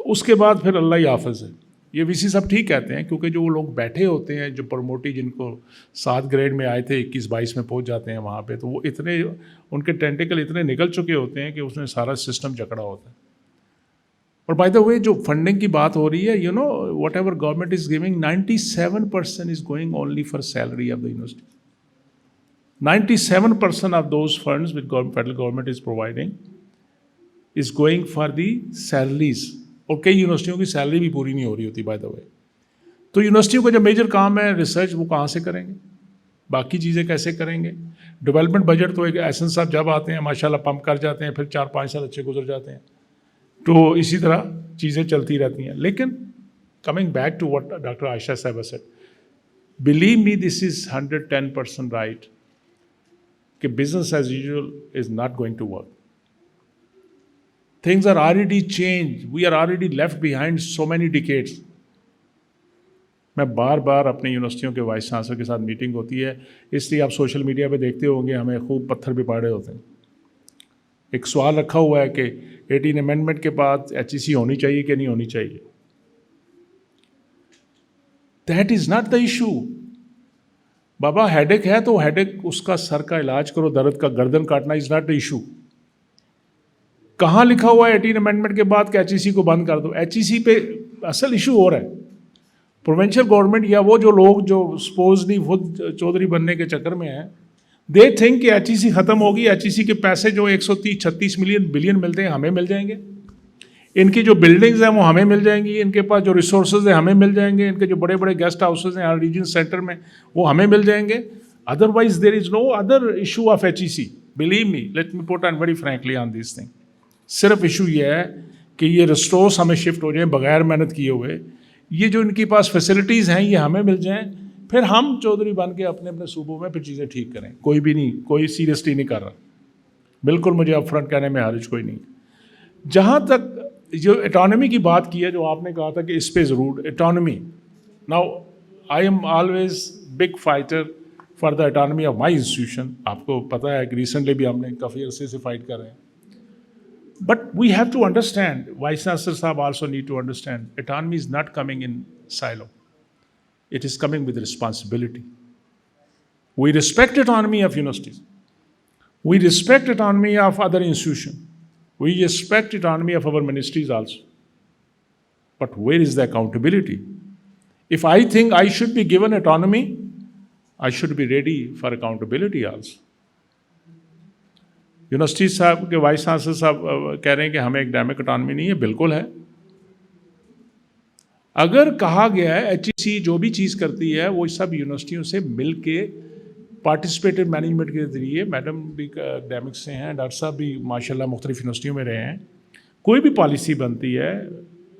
تو اس کے بعد پھر اللہ ہی حافظ ہے. یہ VC صاحب ٹھیک کہتے ہیں, کیونکہ جو وہ لوگ بیٹھے ہوتے ہیں, جو پروموٹی جن کو 7 گریڈ میں آئے تھے 21-22 میں پہنچ جاتے ہیں وہاں پہ, تو وہ اتنے ان کے ٹینٹیکل اتنے نکل چکے ہوتے ہیں کہ اس میں سارا سسٹم جکڑا ہوتا ہے. اور بائی دا وے جو فنڈنگ کی بات ہو رہی ہے, you know whatever government is giving 97% is going only for salary of the university. 97% of those funds which federal government is providing is going for the salaries. اور کئی یونیورسٹیوں کی سیلری بھی پوری نہیں ہو رہی ہوتی بائی دا وے. تو یونیورسٹیوں کا جو میجر کام ہے ریسرچ, وہ کہاں سے کریں گے, باقی چیزیں کیسے کریں گے. ڈیولپمنٹ بجٹ تو ایک ایسن صاحب جب آتے ہیں ماشاءاللہ پمپ کر جاتے ہیں, پھر 4-5 سال اچھے گزر جاتے ہیں, تو اسی طرح چیزیں چلتی رہتی ہیں. لیکن coming back to what doctor Ayesha صاحب said, believe me this is 110% right کہ business as usual is not going to work. Things are already changed. We are already left behind so many decades. میں بار بار اپنی یونیورسٹیوں کے vice chancellor کے ساتھ meeting ہوتی ہے, اس لیے آپ سوشل میڈیا پہ دیکھتے ہوں گے ہمیں خوب پتھر بھی پاڑے ہوتے ہیں. ایک سوال رکھا ہوا ہے کہ 18 امینڈمنٹ کے بعد HEC ہونی چاہیے کہ نہیں ہونی چاہیے. That is not the issue. بابا ہیڈک ہے تو ہیڈک, اس کا سر کا علاج کرو, درد کا گردن کاٹنا از ناٹ the issue. کہاں لکھا ہوا ہے 18 امینڈمنٹ کے بعد کہ HEC کو بند کر دو. HEC پہ اصل ایشو ہو رہا ہے. پروونشل گورنمنٹ یا وہ جو لوگ جو سپوزلی خود چودھری بننے کے چکر میں ہیں, दे थिंक कि HEC ख़त्म होगी, HEC के पैसे जो 136 मिलियन बिलियन मिलते हैं हमें मिल जाएंगे, इनकी जो बिल्डिंग्स हैं वो हमें मिल जाएंगी, इनके पास जो रिसोर्सेज हैं हमें मिल जाएंगे, इनके जो बड़े बड़े गेस्ट हाउसेज हैं हर रीजन सेंटर में वो हमें मिल जाएंगे. Otherwise there is no other issue of HEC. Believe me, let me put on very frankly on this thing. सिर्फ इशू ये है कि ये रिसोर्स हमें शिफ्ट हो जाएं बगैर मेहनत किए हुए, ये जो इनके पास फैसिलिटीज़ हैं ये हमें मिल जाएं, फिर हम चौधरी बन के अपने अपने सूबों में फिर चीज़ें ठीक करें. कोई भी नहीं, कोई सीरियसली नहीं कर रहा, बिल्कुल मुझे अप फ्रंट कहने में हर्ज कोई नहीं. जहाँ तक जो autonomy की बात की है, जो आपने कहा था कि इस पे ज़रूर autonomy. Now I am always big fighter for the autonomy of my institution. आपको पता है कि रिसेंटली भी हमने काफ़ी अरसे से फाइट कर रहे हैं. But we have to understand, Vice Chancellor Sahab also need to understand, autonomy is not coming in silo. It is coming with responsibility. We respect autonomy of universities. We respect autonomy of other institutions. We respect autonomy of our ministries also. But where is the accountability? If I think I should be given autonomy, I should be ready for accountability also. University साहब के vice chancellor साहब कह रहे हैं कि हमें academic autonomy नहीं है. बिल्कुल है. अगर कहा गया है HEC जो भी चीज़ करती है वो सब यूनिवर्सिटियों से मिल के पार्टिसिपेटिव मैनेजमेंट के ज़रिए, मैडम भी एकेडमिक्स से हैं, डॉक्टर साहब भी माशाल्लाह मुख्तलिफ यूनिवर्सिटियों में रहे हैं, कोई भी पॉलिसी बनती है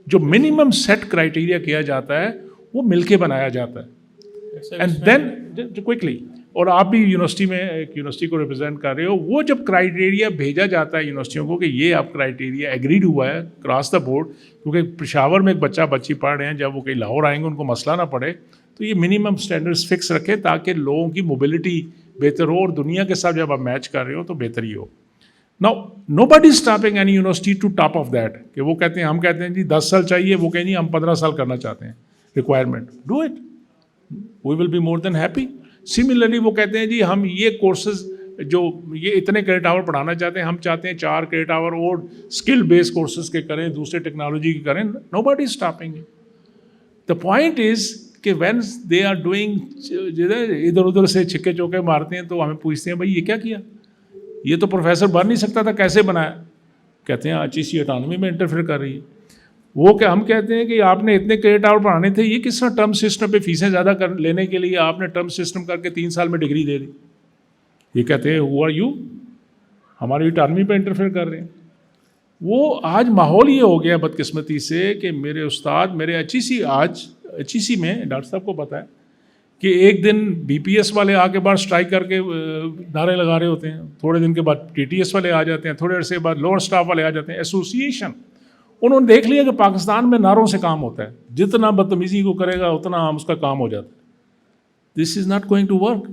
जो मिनिमम सेट क्राइटेरिया किया जाता है वो मिल के बनाया जाता है. एंड देन क्विकली, और आप भी यूनिवर्सिटी में एक यूनिवर्सिटी को रिप्रेजेंट कर रहे हो, वो जब क्राइटेरिया भेजा जाता है यूनिवर्सिटियों को कि ये आप क्राइटेरिया एग्रीड हुआ है क्रॉस द बोर्ड, क्योंकि पेशावर में एक बच्ची पढ़ रहे हैं, जब वो कहीं लाहौर आएंगे उनको मसला ना पड़े, तो ये मिनिमम स्टैंडर्ड्स फिक्स रखें ताकि लोगों की मोबिलिटी बेहतर हो और दुनिया के साथ जब आप मैच कर रहे हो तो बेहतर ही हो. Now nobody is stopping any university to top of that कि वो कहते हैं, हम कहते हैं जी 10 साल चाहिए, वो कहें जी हम 15 साल करना चाहते हैं requirement. Do it, we will be more than happy. Similarly वो कहते हैं जी हम ये कोर्सेज जो ये इतने क्रेडिट आवर पढ़ाना चाहते हैं, हम चाहते हैं 4 क्रेडिट आवर और स्किल बेस्ड कोर्सेज के करें, दूसरे टेक्नोलॉजी के करें. Nobody is stopping. The point is कि व्हेन दे आर डूइंग, इधर उधर से छिक्के चौके मारते हैं तो हमें पूछते हैं भाई ये क्या किया, ये तो प्रोफेसर बन नहीं सकता था, कैसे बनाया? कहते हैं HEC ऑटोनॉमी में इंटरफेयर कर रही है. वो क्या, हम कहते हैं कि आपने इतने क्रेडिट आवर पढ़ाने थे, ये किस तरह टर्म सिस्टम पे फीसें ज़्यादा कर लेने के लिए आपने टर्म सिस्टम करके 3 साल में डिग्री दे दी. ये कहते हैं हु आर यू, हमारी ऑटोनॉमी पे इंटरफेयर कर रहे हैं. वो आज माहौल ये हो गया बदकिस्मती से कि मेरे उस्ताद, मेरे HEC में डॉक्टर साहब को पता है कि एक दिन BPS वाले आके बाहर स्ट्राइक करके नारे लगा रहे होते हैं, थोड़े दिन के बाद TTS वाले आ जाते हैं, थोड़े अरसे बाद लोअर स्टाफ वाले आ जाते हैं. एसोसिएशन, उन्होंने देख लिया कि पाकिस्तान में नारों से काम होता है, जितना बदतमीजी को करेगा उतना हम उसका काम हो जाता है. This is not going to work.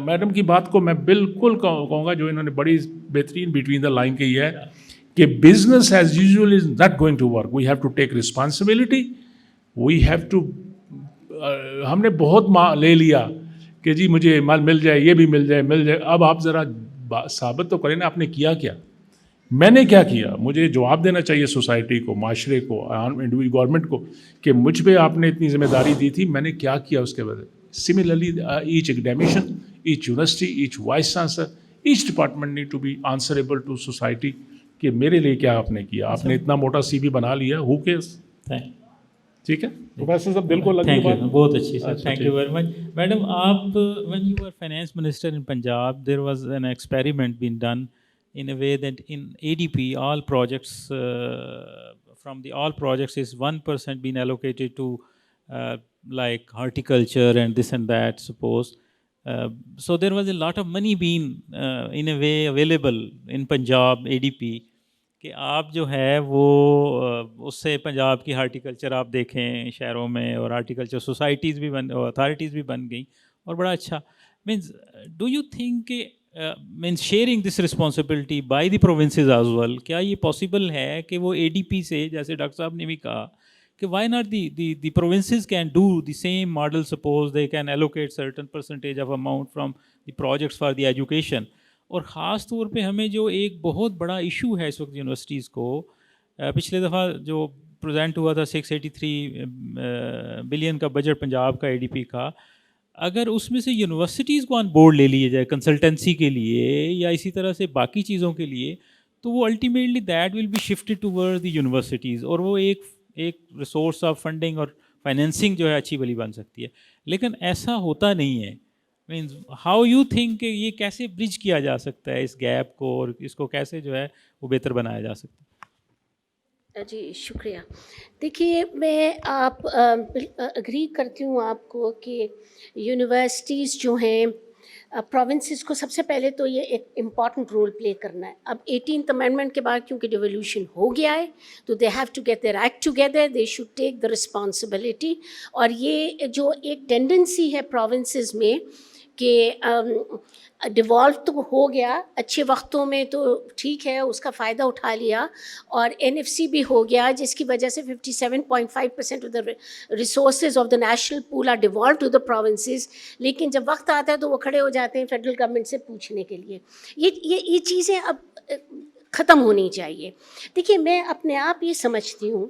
Madam की बात को मैं बिल्कुल कहूँगा, जो इन्होंने बड़ी बेहतरीन बिटवीन द लाइन कही है कि business as usual is not going to work. We have to take responsibility. We have to, हमने बहुत ले लिया कि जी मुझे माल मिल जाए, ये भी मिल जाए. अब आप ज़रा साबित तो करें ना आपने किया क्या, मैंने क्या किया. मुझे जवाब देना चाहिए सोसाइटी को, माशरे को, इंडिविजुअल गवर्नमेंट को कि मुझ पे आपने इतनी जिम्मेदारी दी थी, मैंने क्या किया उसके बाद. Similarly each academician, each university, each vice chancellor, each department need to be answerable to society कि मेरे लिए क्या आपने किया. आपने इतना मोटा CV बना लिया, हु केयर्स. ठीक है प्रोफेसर साहब, दिल को लगी थैंक यू, बात. बहुत अच्छी सर, अच्छा, thank you very much. Madam, आप when you were finance minister in Punjab, there was an experiment been done in a way that in ADP all projects from the all projects is 1% being allocated to like horticulture and this and that, suppose. So there was a lot of money being in a way available in Punjab ADP کہ آپ جو ہے وہ اس سے پنجاب کی horticulture آپ دیکھیں شہروں میں، اور ہارٹیکلچر سوسائٹیز بھی بن، اتھارٹیز بھی بن گئیں، اور بڑا اچھا. مینس ڈو یو تھنک کہ means sharing this responsibility by the provinces as well, کیا یہ پاسبل ہے کہ وہ ADP سے، جیسے ڈاکٹر صاحب نے بھی کہا کہ why not the provinces can do the same model, suppose they can allocate certain percentage of amount from the projects for the education. اور خاص طور پہ ہمیں جو ایک بہت بڑا ایشو ہے اس وقت یونیورسٹیز کو، پچھلے دفعہ جو پریزنٹ ہوا تھا 683 بلین کا بجٹ پنجاب کا ADP کا، اگر اس میں سے یونیورسٹیز کو آن بورڈ لے لیے جائے کنسلٹنسی کے لیے یا اسی طرح سے باقی چیزوں کے لیے, تو وہ ultimately that will be shifted toward the universities, اور وہ ایک ریسورس آف فنڈنگ اور فائنینسنگ جو ہے اچھی بلی بن سکتی ہے. لیکن ایسا ہوتا نہیں ہے. مینز ہاؤ یو تھنک کہ یہ کیسے برج کیا جا سکتا ہے اس گیپ کو, اور اس کو کیسے جو ہے وہ بہتر بنایا جا سکتا ہے؟ جی شکریہ. دیکھیے میں اگری کرتی ہوں آپ کو کہ یونیورسٹیز جو ہیں پروونسز کو سب سے پہلے تو یہ ایک امپورٹنٹ رول پلے کرنا ہے. اب 18th امینڈمنٹ کے بعد کیونکہ ڈیولیوشن ہو گیا ہے تو they have to get their act together, they should take the responsibility. اور یہ جو ایک ٹینڈنسی ہے پروونسز میں کہ ڈیوالو تو ہو گیا اچھے وقتوں میں تو ٹھیک ہے, اس کا فائدہ اٹھا لیا, اور NFC بھی ہو گیا جس کی وجہ سے 57.5% of the resources of the national pool are devolve to the provinces. لیکن جب وقت آتا ہے تو وہ کھڑے ہو جاتے ہیں فیڈرل گورنمنٹ سے پوچھنے کے لیے. یہ چیزیں اب ختم ہونی چاہیے. دیکھیے میں اپنے آپ یہ سمجھتی ہوں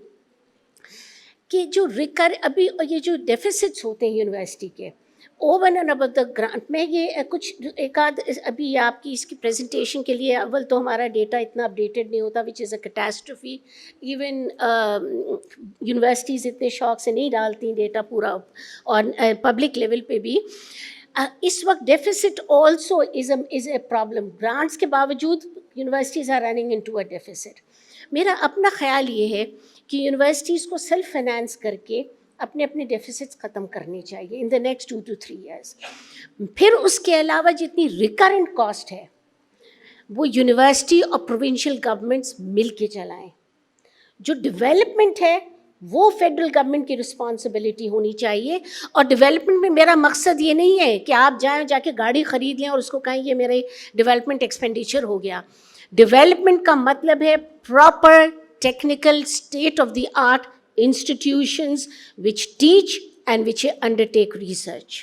کہ جو ابھی یہ جو ڈیفیسٹس ہوتے ہیں یونیورسٹی کے over and above the grant, میں یہ کچھ ایک آدھ ابھی آپ کی اس کی پریزنٹیشن کے لیے اول تو ہمارا ڈیٹا اتنا اپڈیٹڈ نہیں ہوتا وچ از اے کیٹاسٹرفی. ایون یونیورسٹیز اتنے شوق سے نہیں ڈالتی ڈیٹا پورا, اور پبلک لیول پہ بھی اس وقت deficit also is a problem. Grants کے باوجود universities are running into a deficit. میرا اپنا خیال یہ ہے کہ یونیورسٹیز کو سیلف فائنانس کر کے اپنے ڈیفیسٹس ختم کرنے چاہیے ان دا نیکسٹ 2 to 3 years. پھر اس کے علاوہ جتنی ریکرنٹ کاسٹ ہے وہ یونیورسٹی اور پروونشل گورنمنٹس مل کے چلائیں. جو ڈیولپمنٹ ہے وہ فیڈرل گورنمنٹ کی رسپانسبلٹی ہونی چاہیے. اور ڈیولپمنٹ میں میرا مقصد یہ نہیں ہے کہ آپ جا کے گاڑی خرید لیں اور اس کو کہیں یہ میرے ڈیولپمنٹ ایکسپینڈیچر ہو گیا. ڈیولپمنٹ کا مطلب ہے proper technical state of the art institutions which teach and which undertake research.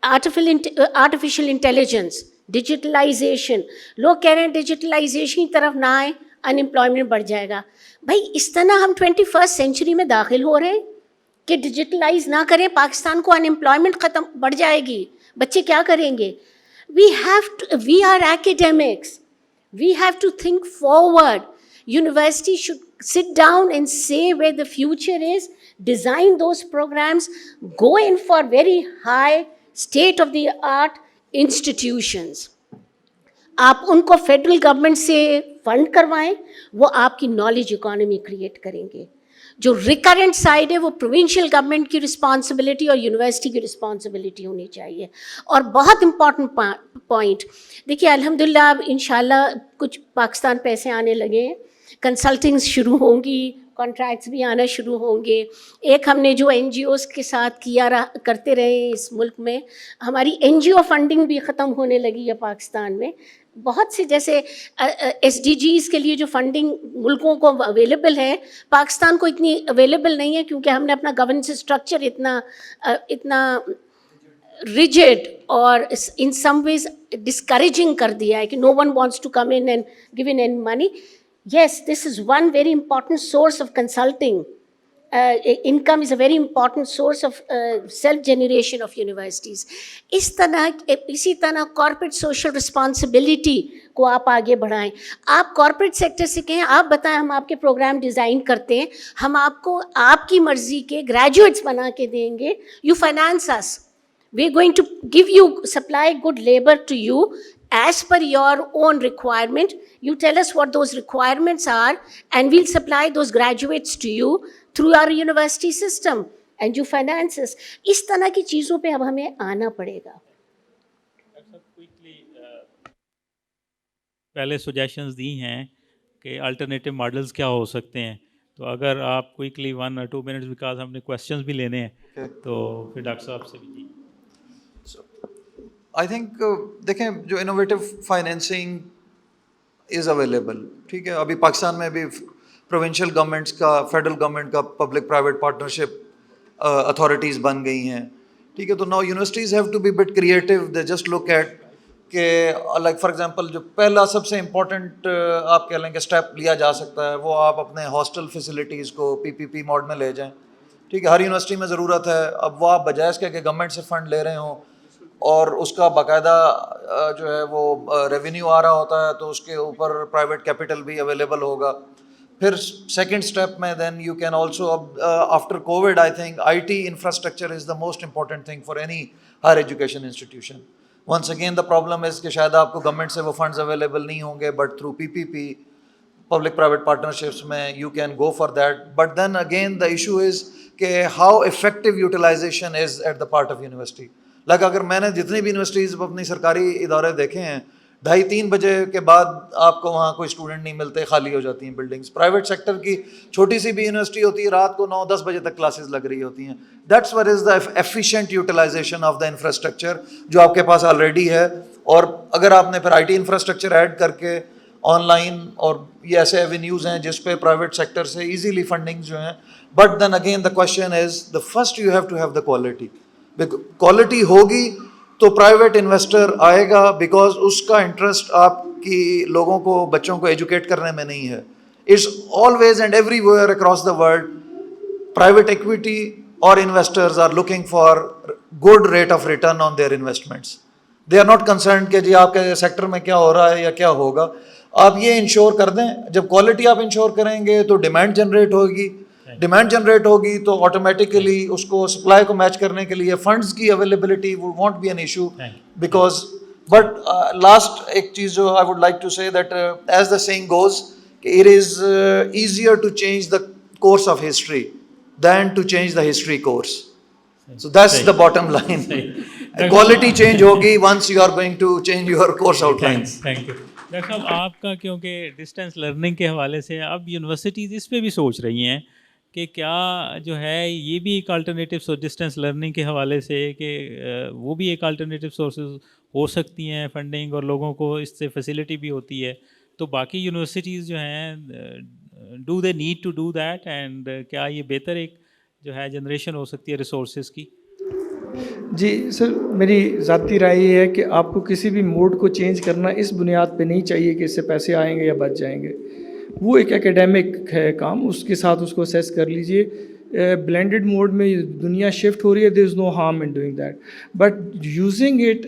Artificial intelligence, digitalization. لوگ کہہ رہے ہیں ڈیجیٹلائزیشن کی طرف نہ آئیں انمپلائمنٹ بڑھ جائے گا. بھائی اس طرح ہم 21st century میں داخل ہو رہے ہیں کہ ڈیجیٹلائز نہ کریں پاکستان کو انمپلائمنٹ بڑھ جائے گی, بچے کیا کریں گے؟ we are academics, we have to think forward. University should sit down and say where the future is, design those programs, go in for very high state of the art institutions. آپ ان کو federal government سے fund کروائیں, وہ آپ کی knowledge economy create کریں گے. جو ریکرنٹ سائڈ ہے وہ پروونشل گورنمنٹ کی رسپانسبلٹی اور یونیورسٹی کی رسپانسبلٹی ہونی چاہیے. اور بہت امپورٹنٹ پوائنٹ دیکھیے الحمدللہ اب انشاءاللہ کچھ پاکستان پیسے آنے لگے ہیں, کنسلٹنگس شروع ہوں گی, کانٹریکٹس بھی آنا شروع ہوں گے. ایک ہم نے جو NGOs کے ساتھ کرتے رہے اس ملک میں, ہماری NGO فنڈنگ بھی ختم ہونے لگی ہے پاکستان میں. بہت سے جیسے SDGs کے لیے جو فنڈنگ ملکوں کو اویلیبل ہے پاکستان کو اتنی اویلیبل نہیں ہے کیونکہ ہم نے اپنا گورننس اسٹرکچر اتنا rigid اور in some ways discouraging کر دیا ہے کہ no one wants to come in and give in any money. Yes, this is one very important source of consulting. Income is a very important source of self-generation of universities. اسی طرح corporate social responsibility کو آپ آگے بڑھائیں. آپ corporate sector سے کہیں آپ بتائیں ہم آپ کے پروگرام ڈیزائن کرتے ہیں, ہم آپ کو آپ کی مرضی کے گریجویٹس بنا کے دیں گے. You finance us. We're going to give you, supply good labor to you as per your own requirement. You tell us what those requirements are and we'll supply those graduates to you through our university system and you finance us. اس طرح کی چیزوں پہ اب ہمیں آنا پڑے گا. پہلے suggestions دی ہیں کہ الٹرنیٹیو ماڈلز کیا ہو سکتے ہیں, تو اگر آپ کوئکلی 1 or 2 minutes بیکاز ہم نے کویسچنز بھی لینے ہیں تو پھر ڈاکٹر صاحب سے بھی. آئی تھنک دیکھیں جو انوویٹو فائنینسنگ از اویلیبل, ٹھیک ہے, ابھی پاکستان میں بھی پروونشل گورنمنٹس کا فیڈرل گورنمنٹ کا پبلک پرائیویٹ پارٹنرشپ اتھارٹیز بن گئی ہیں, ٹھیک ہے. تو now universities have to be bit creative, they just look at کہ لائک فار ایگزامپل جو پہلا سب سے امپورٹنٹ آپ کہہ لیں کہ اسٹیپ لیا جا سکتا ہے وہ آپ اپنے ہاسٹل فیسلٹیز کو PPP موڈ میں لے جائیں. ٹھیک ہے, ہر یونیورسٹی میں ضرورت ہے. اب وہ آپ بجائے اس کے کہ گورنمنٹ سے فنڈ لے رہے ہوں اور اس کا باقاعدہ جو ہے وہ ریونیو آ رہا ہوتا ہے, تو اس کے اوپر پرائیویٹ کیپٹل بھی اویلیبل ہوگا. پھر سیکنڈ اسٹیپ میں دین یو کین آلسو, اب after covid I think I T infrastructure is the most important thing for any higher education institution. Once again the problem is کہ شاید آپ کو government سے وہ فنڈز اویلیبل نہیں ہوں گے, but through PPP public private partnerships میں you can go for that. But then again the issue is کہ how effective utilisation is at the part of university. Like اگر میں نے جتنی بھی یونیورسٹیز اپنی سرکاری ادارے دیکھے ہیں, 2:30-3 بجے کے بعد آپ کو وہاں کوئی اسٹوڈنٹ نہیں ملتے, خالی ہو جاتی ہیں بلڈنگس. پرائیویٹ سیکٹر کی چھوٹی سی بھی یونیورسٹی ہوتی ہے, رات کو 9-10 بجے تک کلاسز لگ رہی ہوتی ہیں. That's what is the efficient utilization of the infrastructure جو آپ کے پاس آلریڈی ہے. اور اگر آپ نے پھر IT انفراسٹرکچر ایڈ کر کے آن لائن, اور یہ ایسے ایونیوز ہیں جس پہ پرائیویٹ سیکٹر سے ایزیلی فنڈنگ جو ہیں. But then again the question is the first you have to have the quality. Quality ہوگی تو پرائیویٹ انویسٹر آئے گا, بیکاز اس کا انٹرسٹ آپ کی لوگوں کو, بچوں کو ایجوکیٹ کرنے میں نہیں ہے. It's always and everywhere across the world private equity اور investors are looking for good rate of return on their investments. They are not concerned کہ جی آپ کے سیکٹر میں کیا ہو رہا ہے یا کیا ہوگا. آپ یہ انشور کر دیں, جب کوالٹی آپ انشور کریں گے تو ڈیمانڈ جنریٹ ہوگی. ڈیمانڈ جنریٹ ہوگی تو آٹومیٹیکلی اس کو سپلائی کو میچ کرنے کے لیے فنڈز کی availability won't be an issue. Because but last ایک چیز جو I would like to say that as the saying goes کہ it is easier to change the course of history than to change the history course. So that's the bottom line. Quality change ہوگی once you are going to change your course outlines. Thank you. Doctor صاحب آپ کا کیونکہ distance learning کے حوالے سے اب universities اس پہ بھی سوچ رہی ہیں کہ کیا جو ہے یہ بھی ایک الٹرنیٹیو ڈسٹینس لرننگ کے حوالے سے کہ وہ بھی ایک الٹرنیٹیو سورسز ہو سکتی ہیں فنڈنگ, اور لوگوں کو اس سے فیسلٹی بھی ہوتی ہے. تو باقی یونیورسٹیز جو ہیں do they need to do that, and کیا یہ بہتر ایک جو ہے جنریشن ہو سکتی ہے ریسورسز کی؟ جی سر, میری ذاتی رائے یہ ہے کہ آپ کو کسی بھی موڈ کو چینج کرنا اس بنیاد پہ نہیں چاہیے کہ اس سے پیسے آئیں گے یا بچ جائیں گے. وہ ایک ایکیڈیمک ہے کام, اس کے ساتھ اس کو اسیس کر لیجئے. بلینڈڈ موڈ میں دنیا شفٹ ہو رہی ہے, there is no harm in doing that, but using it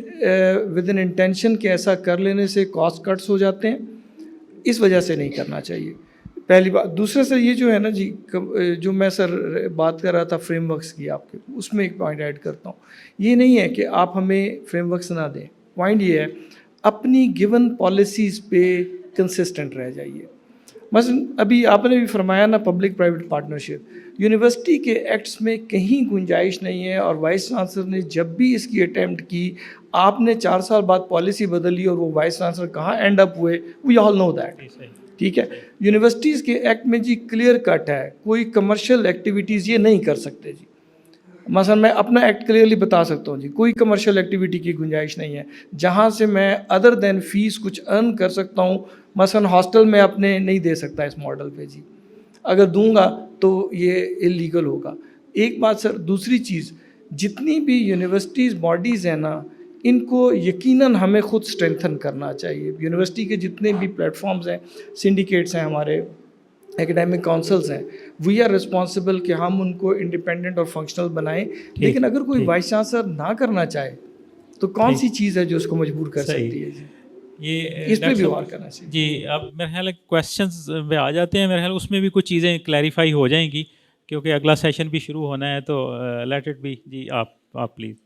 with an intention کہ ایسا کر لینے سے کاسٹ کٹس ہو جاتے ہیں, اس وجہ سے نہیں کرنا چاہیے. پہلی بات. دوسرا سر یہ جو ہے نا جی, جو میں سر بات کر رہا تھا فریم ورکس کی آپ کے, اس میں ایک پوائنٹ ایڈ کرتا ہوں. یہ نہیں ہے کہ آپ ہمیں فریم ورکس نہ دیں, پوائنٹ یہ ہے اپنی گیون پالیسیز پہ کنسسٹنٹ رہ جائیے. مثلا ابھی آپ نے بھی فرمایا نا پبلک پرائیویٹ پارٹنرشپ, یونیورسٹی کے ایکٹس میں کہیں گنجائش نہیں ہے, اور وائس چانسلر نے جب بھی اس کی اٹیمپٹ کی, آپ نے 4 سال بعد پالیسی بدلی اور وہ وائس چانسلر کہاں اینڈ اپ ہوئے, وی آل نو دیٹ. ٹھیک ہے, یونیورسٹیز کے ایکٹ میں جی کلیئر کٹ ہے, کوئی کمرشل ایکٹیویٹیز یہ نہیں کر سکتے جی. مثلا میں اپنا ایکٹ کلیئرلی بتا سکتا ہوں جی, کوئی کمرشل ایکٹیویٹی کی گنجائش نہیں ہے. جہاں سے میں ادر دین فیس کچھ ارن کر سکتا ہوں, مثلا ہاسٹل میں اپنے نہیں دے سکتا اس ماڈل پہ جی, اگر دوں گا تو یہ اللیگل ہوگا. ایک بات سر. دوسری چیز, جتنی بھی یونیورسٹیز باڈیز ہیں نا, ان کو یقیناً ہمیں خود اسٹرینتھن کرنا چاہیے. یونیورسٹی کے جتنے بھی پلیٹ فارمز ہیں, سنڈیکیٹس ہیں, ہمارے ایکیڈیمک کونسلز ہیں, وی آر رسپانسبل کہ ہم ان کو انڈیپینڈنٹ اور فنکشنل بنائیں. لیکن اگر کوئی وائس چانسلر نہ کرنا چاہے تو کون سی چیز ہے جو اس کو مجبور کر سکتی ہے جی؟ یہ اس پہ بھی غور کرنا چاہیے. جی, اب میرے خیال ہے کویشچنز میں آ جاتے ہیں, میرے خیال اس میں بھی کچھ چیزیں کلیریفائی ہو جائیں گی کیونکہ اگلا سیشن بھی شروع ہونا ہے, تو لیٹ اٹ بی. جی آپ پلیز.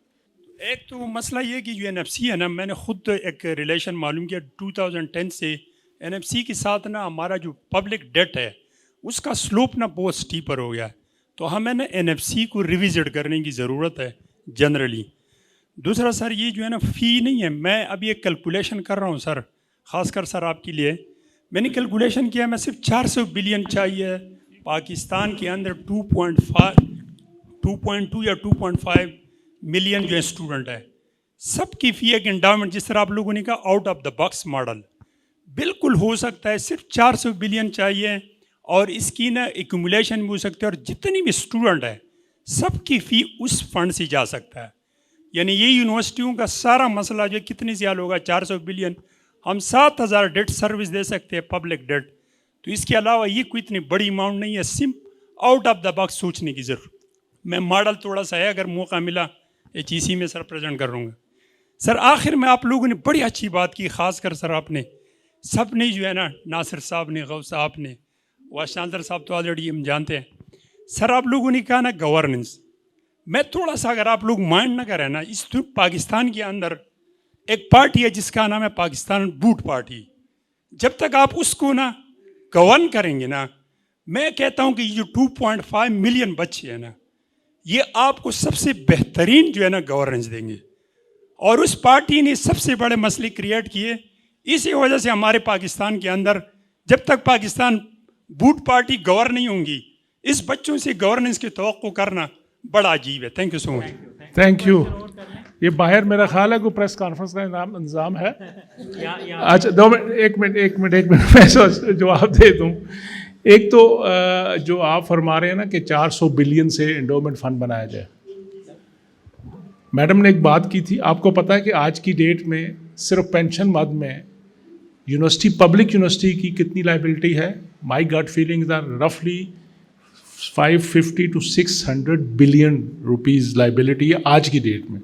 ایک تو مسئلہ یہ کہ جو NFC ہے نا, میں نے خود ایک ریلیشن معلوم کیا 2010 سے NFC کے ساتھ نا, ہمارا جو پبلک ڈیٹ ہے اس کا سلوپ نا بہت سٹیپر ہو گیا ہے. تو ہمیں نا NFC کو ریویزٹ کرنے کی ضرورت ہے جنرلی. دوسرا سر, یہ جو ہے نا فی نہیں ہے, میں ابھی ایک کیلکولیشن کر رہا ہوں سر, خاص کر سر آپ کے لیے. میں نے کیلکولیشن کیا, میں صرف 400 بلین چاہیے پاکستان کے اندر 2.2 یا 2.5 ملین جو اسٹوڈنٹ ہے, سب کی فی ایک انڈاؤمنٹ, جس طرح آپ لوگوں نے کہا out of the box model, بالکل ہو سکتا ہے. صرف 400 بلین چاہیے, اور اس کی نا ایکومولیشن بھی ہو سکتا ہے, اور جتنی بھی اسٹوڈنٹ ہے سب کی فی اس فنڈ سے جا سکتا ہے. یعنی یہ یونیورسٹیوں کا سارا مسئلہ جو کتنے سے حل ہوگا, 400 بلین, ہم 7,000 ڈیٹ سروس دے سکتے ہیں پبلک ڈیٹ. تو اس کے علاوہ یہ کوئی اتنی بڑی اماؤنٹ نہیں ہے, آؤٹ آف دا باکس سوچنے کی ضرورت. میں ماڈل تھوڑا سا ہے, اگر موقع ملا HEC میں سر پریزنٹ کر رہوں گا. سر آخر میں آپ لوگوں نے بڑی اچھی بات کی, خاص کر سر آپ نے سب نے جو ہے نا, ناصر صاحب نے, غوث صاحب نے, وائس چانسلر صاحب تو آلریڈی ہم جانتے ہیں. سر آپ لوگوں نے کہا نا گورننس, میں تھوڑا سا اگر آپ لوگ مائنڈ نہ کریں نا, اس پاکستان کے اندر ایک پارٹی ہے جس کا نام ہے پاکستان بوٹ پارٹی. جب تک آپ اس کو نا گورن کریں گے نا, میں کہتا ہوں کہ یہ جو 2.5 ملین بچے ہیں نا, یہ آپ کو سب سے بہترین جو ہے نا گورننس دیں گے. اور اس پارٹی نے سب سے بڑے مسئلے کریٹ کیے, اسی وجہ سے ہمارے پاکستان کے اندر جب تک پاکستان بوٹ پارٹی گور نہیں ہوں گی, اس بچوں سے گورننس کی توقع کرنا بڑا عجیب ہے. Thank you so much. Thank you. یہ باہر میرا خیال ہے کوئی پریس کانفرنس کا انتظام ہے. اچھا 2 منٹ, ایک منٹ میں جواب دے دوں. ایک تو جو آپ فرما رہے ہیں نا کہ 400 بلین سے انڈومنٹ فنڈ بنایا جائے, میڈم نے ایک بات کی تھی, آپ کو پتہ ہے کہ آج کی ڈیٹ میں صرف پینشن مد میں یونیورسٹی, پبلک یونیورسٹی کی کتنی لائبلٹی ہے؟ مائی گٹ فیلنگز آر رفلی 550 to 600 بلین روپیز لائبلٹی ہے آج کی ڈیٹ میں.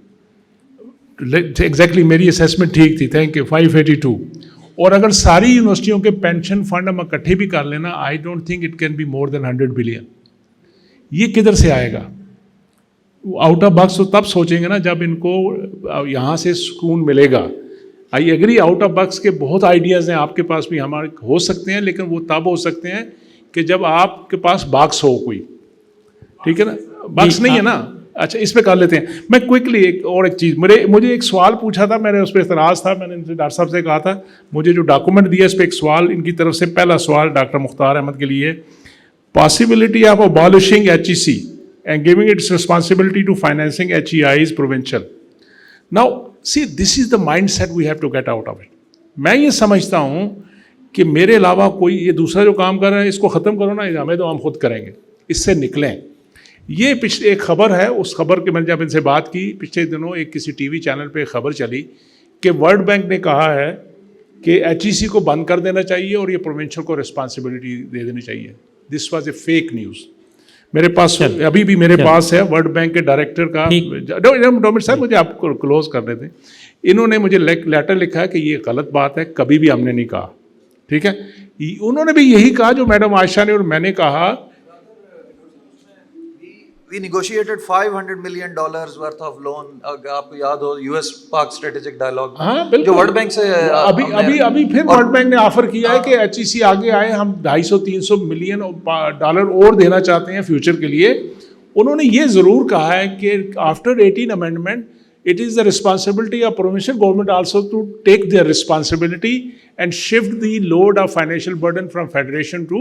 ایگزیکٹلی میری اسیسمنٹ ٹھیک تھی, تھینک یو. 582. اور اگر ساری یونیورسٹیوں کے پینشن فنڈ ہم اکٹھے بھی کر لینا, I don't think it can be more than 100 billion. یہ کدھر سے آئے گا؟ آؤٹ آف باکس تو تب سوچیں گے نا جب ان کو یہاں سے سکون ملے گا. I agree, out of box کے بہت آئیڈیاز ہیں آپ کے پاس بھی, ہمارے ہو سکتے ہیں, لیکن وہ تب ہو سکتے ہیں کہ جب آپ کے پاس باکس ہو کوئی. ٹھیک ہے نا, باکس نہیں ہے نا. اچھا اس پہ کر لیتے ہیں. میں کوئکلی ایک چیز, مجھے ایک سوال پوچھا تھا, میں نے اس پہ اعتراض تھا, میں نے ڈاکٹر صاحب سے کہا تھا مجھے جو ڈاکومنٹ دیا اس پہ ایک سوال ان کی طرف سے. پہلا سوال ڈاکٹر مختار احمد کے لیے, possibility of ابالشنگ HEC and giving its responsibility to financing HEI's provincial. Now, see, this is the mindset we have to get out of it. میں یہ سمجھتا ہوں کہ میرے علاوہ کوئی یہ دوسرا جو کام کر رہا ہے اس کو ختم کرو نا, ہمیں تو ہم خود کریں گے, اس سے نکلیں. یہ پچھلے ایک خبر ہے, اس خبر کے میں جب ان سے بات کی پچھلے دنوں, ایک کسی ٹی وی چینل پہ خبر چلی کہ ورلڈ بینک نے کہا ہے کہ HEC کو بند کر دینا چاہیے اور یہ پروونشل کو رسپانسبلٹی دے دینی چاہیے. This was a fake news. میرے پاس ابھی بھی میرے پاس ہے ورلڈ بینک کے ڈائریکٹر کا, ڈومٹ صاحب مجھے آپ کو کلوز کر دیتے ہیں, انہوں نے مجھے لیٹر لکھا ہے کہ یہ غلط بات ہے, کبھی بھی ہم نے نہیں کہا. ٹھیک ہے, انہوں نے بھی یہی کہا جو میڈم عائشہ نے اور میں نے کہا. We negotiated $500 million worth of loan. آپ کو یاد ہو US پاک اسٹریٹجک ڈائلاگ, ہاں بالکل, جو ورلڈ بینک سے ابھی پھر ورلڈ بینک نے آفر کیا ہے کہ HEC آگے آئے, ہم 250-300 ملین ڈالر اور دینا چاہتے ہیں فیوچر کے لیے. انہوں نے یہ ضرور کہا ہے کہ after 18 amendment it is the responsibility of provincial government also to take their responsibility and shift the load of financial burden from federation to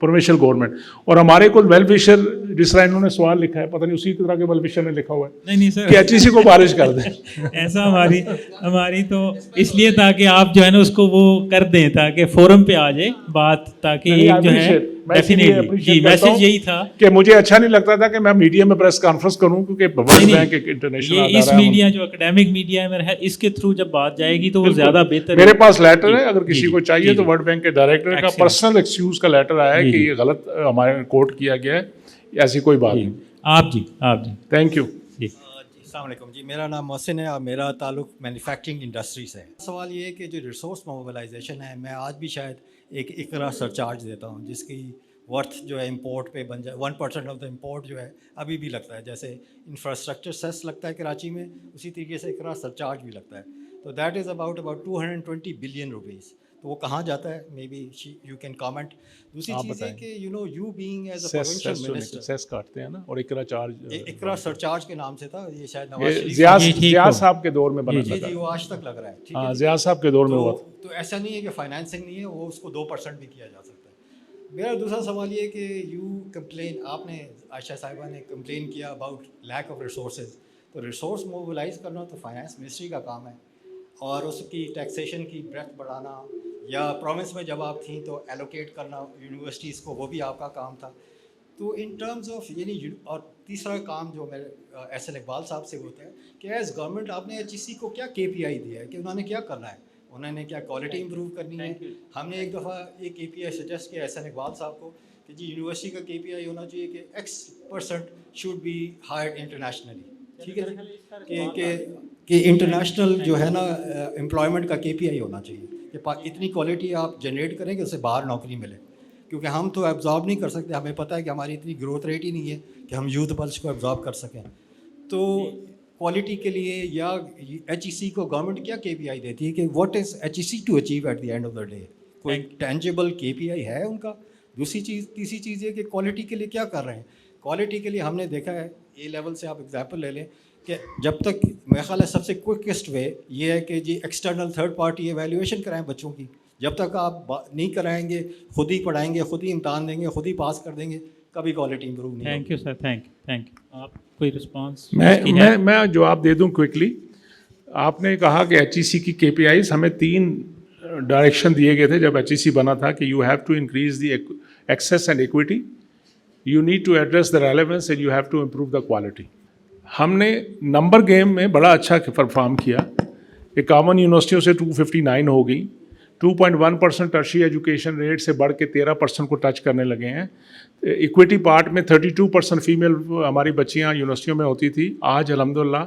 provincial government. اور ہمارے کو ویل وشر جس طرح انہوں نے سوال لکھا ہے, پتہ نہیں اسی طرح کے ویل وشر نے لکھا ہوا ہے نہیں سر, کہ HEC کو بارش کر دیں. ایسا ہماری تو اس لیے تاکہ آپ جو ہے نا اس کو وہ کر دیں تاکہ فورم پہ آ جائے بات, تاکہ ایک جو ہے جی میسج یہی تھا کہ مجھے اچھا نہیں لگتا تھا کہ میں میڈیا میں پریس کانفرنس کروں, کیونکہ ورلڈ بینک ایک انٹرنیشنل ادارہ ہے. اس میڈیا جو اکیڈیمک میڈیا میں ہے, اس کے تھرو جب بات جائے گی تو وہ زیادہ بہتر. میرے پاس لیٹر ہے, اگر کسی کو چاہیے تو ورلڈ بینک کے ڈائریکٹر کا پرسنل ایکسکیوز کا لیٹر آیا ہے کہ یہ غلط ہمارے کوٹ کیا گیا ہے, ایسی کوئی بات نہیں. آپ جی تھینک یو. السلام علیکم جی, میرا نام محسن ہے اور میرا تعلق مینوفیکچرنگ انڈسٹری سے ہے. سوال یہ ہے کہ جو ریسورس موبلائزیشن ہے, میں آج بھی شاید ایک اقرا سرچارج دیتا ہوں جس کی ورتھ جو ہے امپورٹ پہ بن جائے 1% آف دا امپورٹ جو ہے ابھی بھی لگتا ہے. جیسے انفراسٹرکچر سیس لگتا ہے کراچی میں, اسی طریقے سے اقرا سرچارج بھی لگتا ہے. تو that is about 220 billion rupees. تو وہ کہاں جاتا ہے, maybe you can comment. دوسری چیز ہے کہ you being as a provincial minister cess کاٹتے ہیں نا, اور اقرا چارج اقرا سرچارج کے نام سے تھا, یہ شاید نواز شریف ضیاء صاحب کے دور میں بنا تھا. جی وہ آج تک لگ رہا ہے. ہاں ضیاء صاحب کے دور میں ہوا تھا. تو ایسا نہیں ہے کہ فائنینسنگ نہیں ہے, وہ اس کو 2% بھی کیا جا سکتا ہے. میرا دوسرا سوال یہ ہے کہ یو کمپلین, آپ نے عائشہ صاحبہ نے کمپلین کیا اباؤٹ لیک آف ریسورسز. تو ریسورس موبلائز کرنا تو فائنانس منسٹری کا کام ہے, اور اس کی ٹیکسیشن کی بریتھ بڑھانا, یا پروونس میں جب آپ تھیں تو ایلوکیٹ کرنا یونیورسٹیز کو, وہ بھی آپ کا کام تھا. تو ان ٹرمز آف یعنی, اور تیسرا کام جو میرے ایس ایل اقبال صاحب سے ہوتا ہے کہ ایز گورنمنٹ آپ نے HEC کو کیا KPI دیا ہے, کہ انہوں نے کیا کرنا ہے, انہوں نے کیا کوالٹی امپروو کرنی ہے. ہم نے ایک دفعہ ایک KPI سجیسٹ کیا ایس ایل اقبال صاحب کو کہ جی یونیورسٹی کا KPI ہونا چاہیے کہ X% should be hired internationally, ٹھیک ہے جی، کہ انٹرنیشنل جو ہے نا امپلائمنٹ کا KPI ہونا چاہیے کہ اتنی کوالٹی آپ جنریٹ کریں کہ اسے باہر نوکری ملے، کیونکہ ہم تو ایبزارب نہیں کر سکتے، ہمیں پتہ ہے کہ ہماری اتنی گروتھ ریٹ ہی نہیں ہے کہ ہم یوتھ پلس کو ایبزارب کر سکیں. تو کوالٹی کے لیے یا HEC کو گورنمنٹ کیا KPI دیتی ہے کہ what is HEC to achieve at the end of the day? کوئی ٹینجیبل KPI ہے ان کا؟ دوسری چیز، تیسری چیز یہ کہ کوالٹی کے لیے کیا کر رہے ہیں. کوالٹی کے لیے ہم نے دیکھا ہے A لیول سے آپ ایگزامپل لے لیں کہ جب تک میرا خیال ہے سب سے کوئکسٹ وے یہ ہے کہ جی ایکسٹرنل تھرڈ پارٹی ایویلیویشن کرائیں بچوں کی. جب تک آپ نہیں کرائیں گے، خود ہی پڑھائیں گے، خود ہی امتحان دیں گے، خود ہی پاس کر دیں گے، کبھی کوالٹی امپروو نہیں. Thank you sir, thank you. آپ کوئی رسپانس؟ میں جواب دے دوں کوئکلی. آپ نے کہا کہ HEC کی KPIs ہمیں 3 ڈائریکشن دیے گئے تھے جب HEC بنا تھا کہ you have to increase the access and equity, you need to address the relevance and you have to improve the quality. ہم نے نمبر گیم میں بڑا اچھا پرفارم کیا. 51 یونیورسٹیوں سے 259 ہو گئی. 2.1% ٹرشری ایجوکیشن ریٹ سے بڑھ کے 13% کو ٹچ کرنے لگے ہیں. ایکویٹی پارٹ میں 32% فیمیل ہماری بچیاں یونیورسٹیوں میں ہوتی تھی، آج الحمدللہ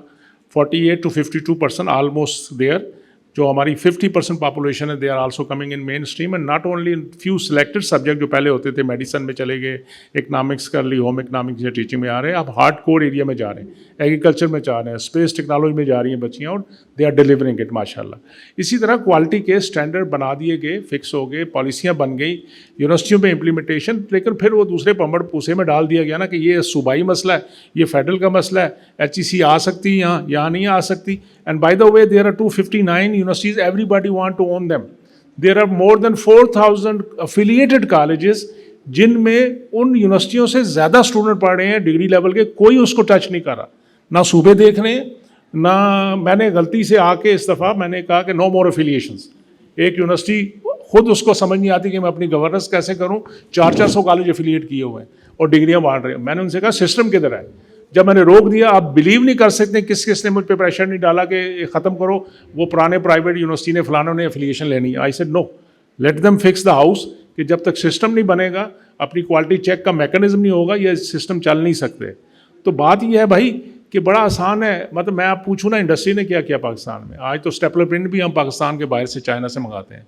48 to 52% آلموسٹ دیئر. جو ہماری 50% پاپولیشن ہے they are also coming in mainstream and not only in few selected subject جو پہلے ہوتے تھے، میڈیسن میں چلے گئے، اکنامکس کر لی، ہوم اکنامکس یا ٹیچنگ میں آ رہے ہیں، اب ہارڈ کور ایریا میں جا رہے ہیں، ایگریکلچر میں جا رہے ہیں، اسپیس ٹیکنالوجی میں جا رہی ہیں بچیاں، اور دے آر ڈیلیورنگ اٹ ماشاء اللہ. اسی طرح کوالٹی کے اسٹینڈرڈ بنا دیے گئے، فکس ہو گئے، پالیسیاں بن گئی یونیورسٹیوں میں امپلیمنٹیشن. لیکن پھر وہ دوسرے پمڑ پوسے میں ڈال دیا گیا نا کہ یہ صوبائی مسئلہ ہے، یہ فیڈرل کا مسئلہ ہے، HEC آ سکتی یہاں نہیں آ سکتی. And by the way, there are 259 universities, everybody want to own them. There are more than 4,000 affiliated colleges جن میں ان یونیورسٹیوں سے زیادہ اسٹوڈنٹ پڑھ رہے ہیں ڈگری لیول کے، کوئی اس کو ٹچ نہیں کر رہا. نہ صوبے دیکھ رہے ہیں، نہ میں نے غلطی سے آ کے اس دفعہ میں نے کہا کہ نو مور افیلیشنس. ایک یونیورسٹی خود اس کو سمجھ نہیں آتی کہ میں اپنی گورننس کیسے کروں، 400 کالج افیلیٹ کیے ہوئے ہیں اور ڈگریاں بانٹ رہے ہیں. میں نے ان سے کہا سسٹم کدھر ہے؟ جب میں نے روک دیا، آپ بلیو نہیں کر سکتے کس نے مجھ پہ پریشر نہیں ڈالا کہ ختم کرو، وہ پرانے پرائیویٹ یونیورسٹی نے فلانوں نے افیلیشن لینی ہے. I said no, let them fix the house, کہ جب تک سسٹم نہیں بنے گا، اپنی کوالٹی چیک کا میکانزم نہیں ہوگا، یہ سسٹم چل نہیں سکتے. تو بات یہ ہے بھائی کہ بڑا آسان ہے. مطلب میں آپ پوچھوں نا انڈسٹری نے کیا کیا پاکستان میں، آج تو اسٹیپلر پرنٹ بھی ہم پاکستان کے باہر سے چائنا سے منگاتے ہیں.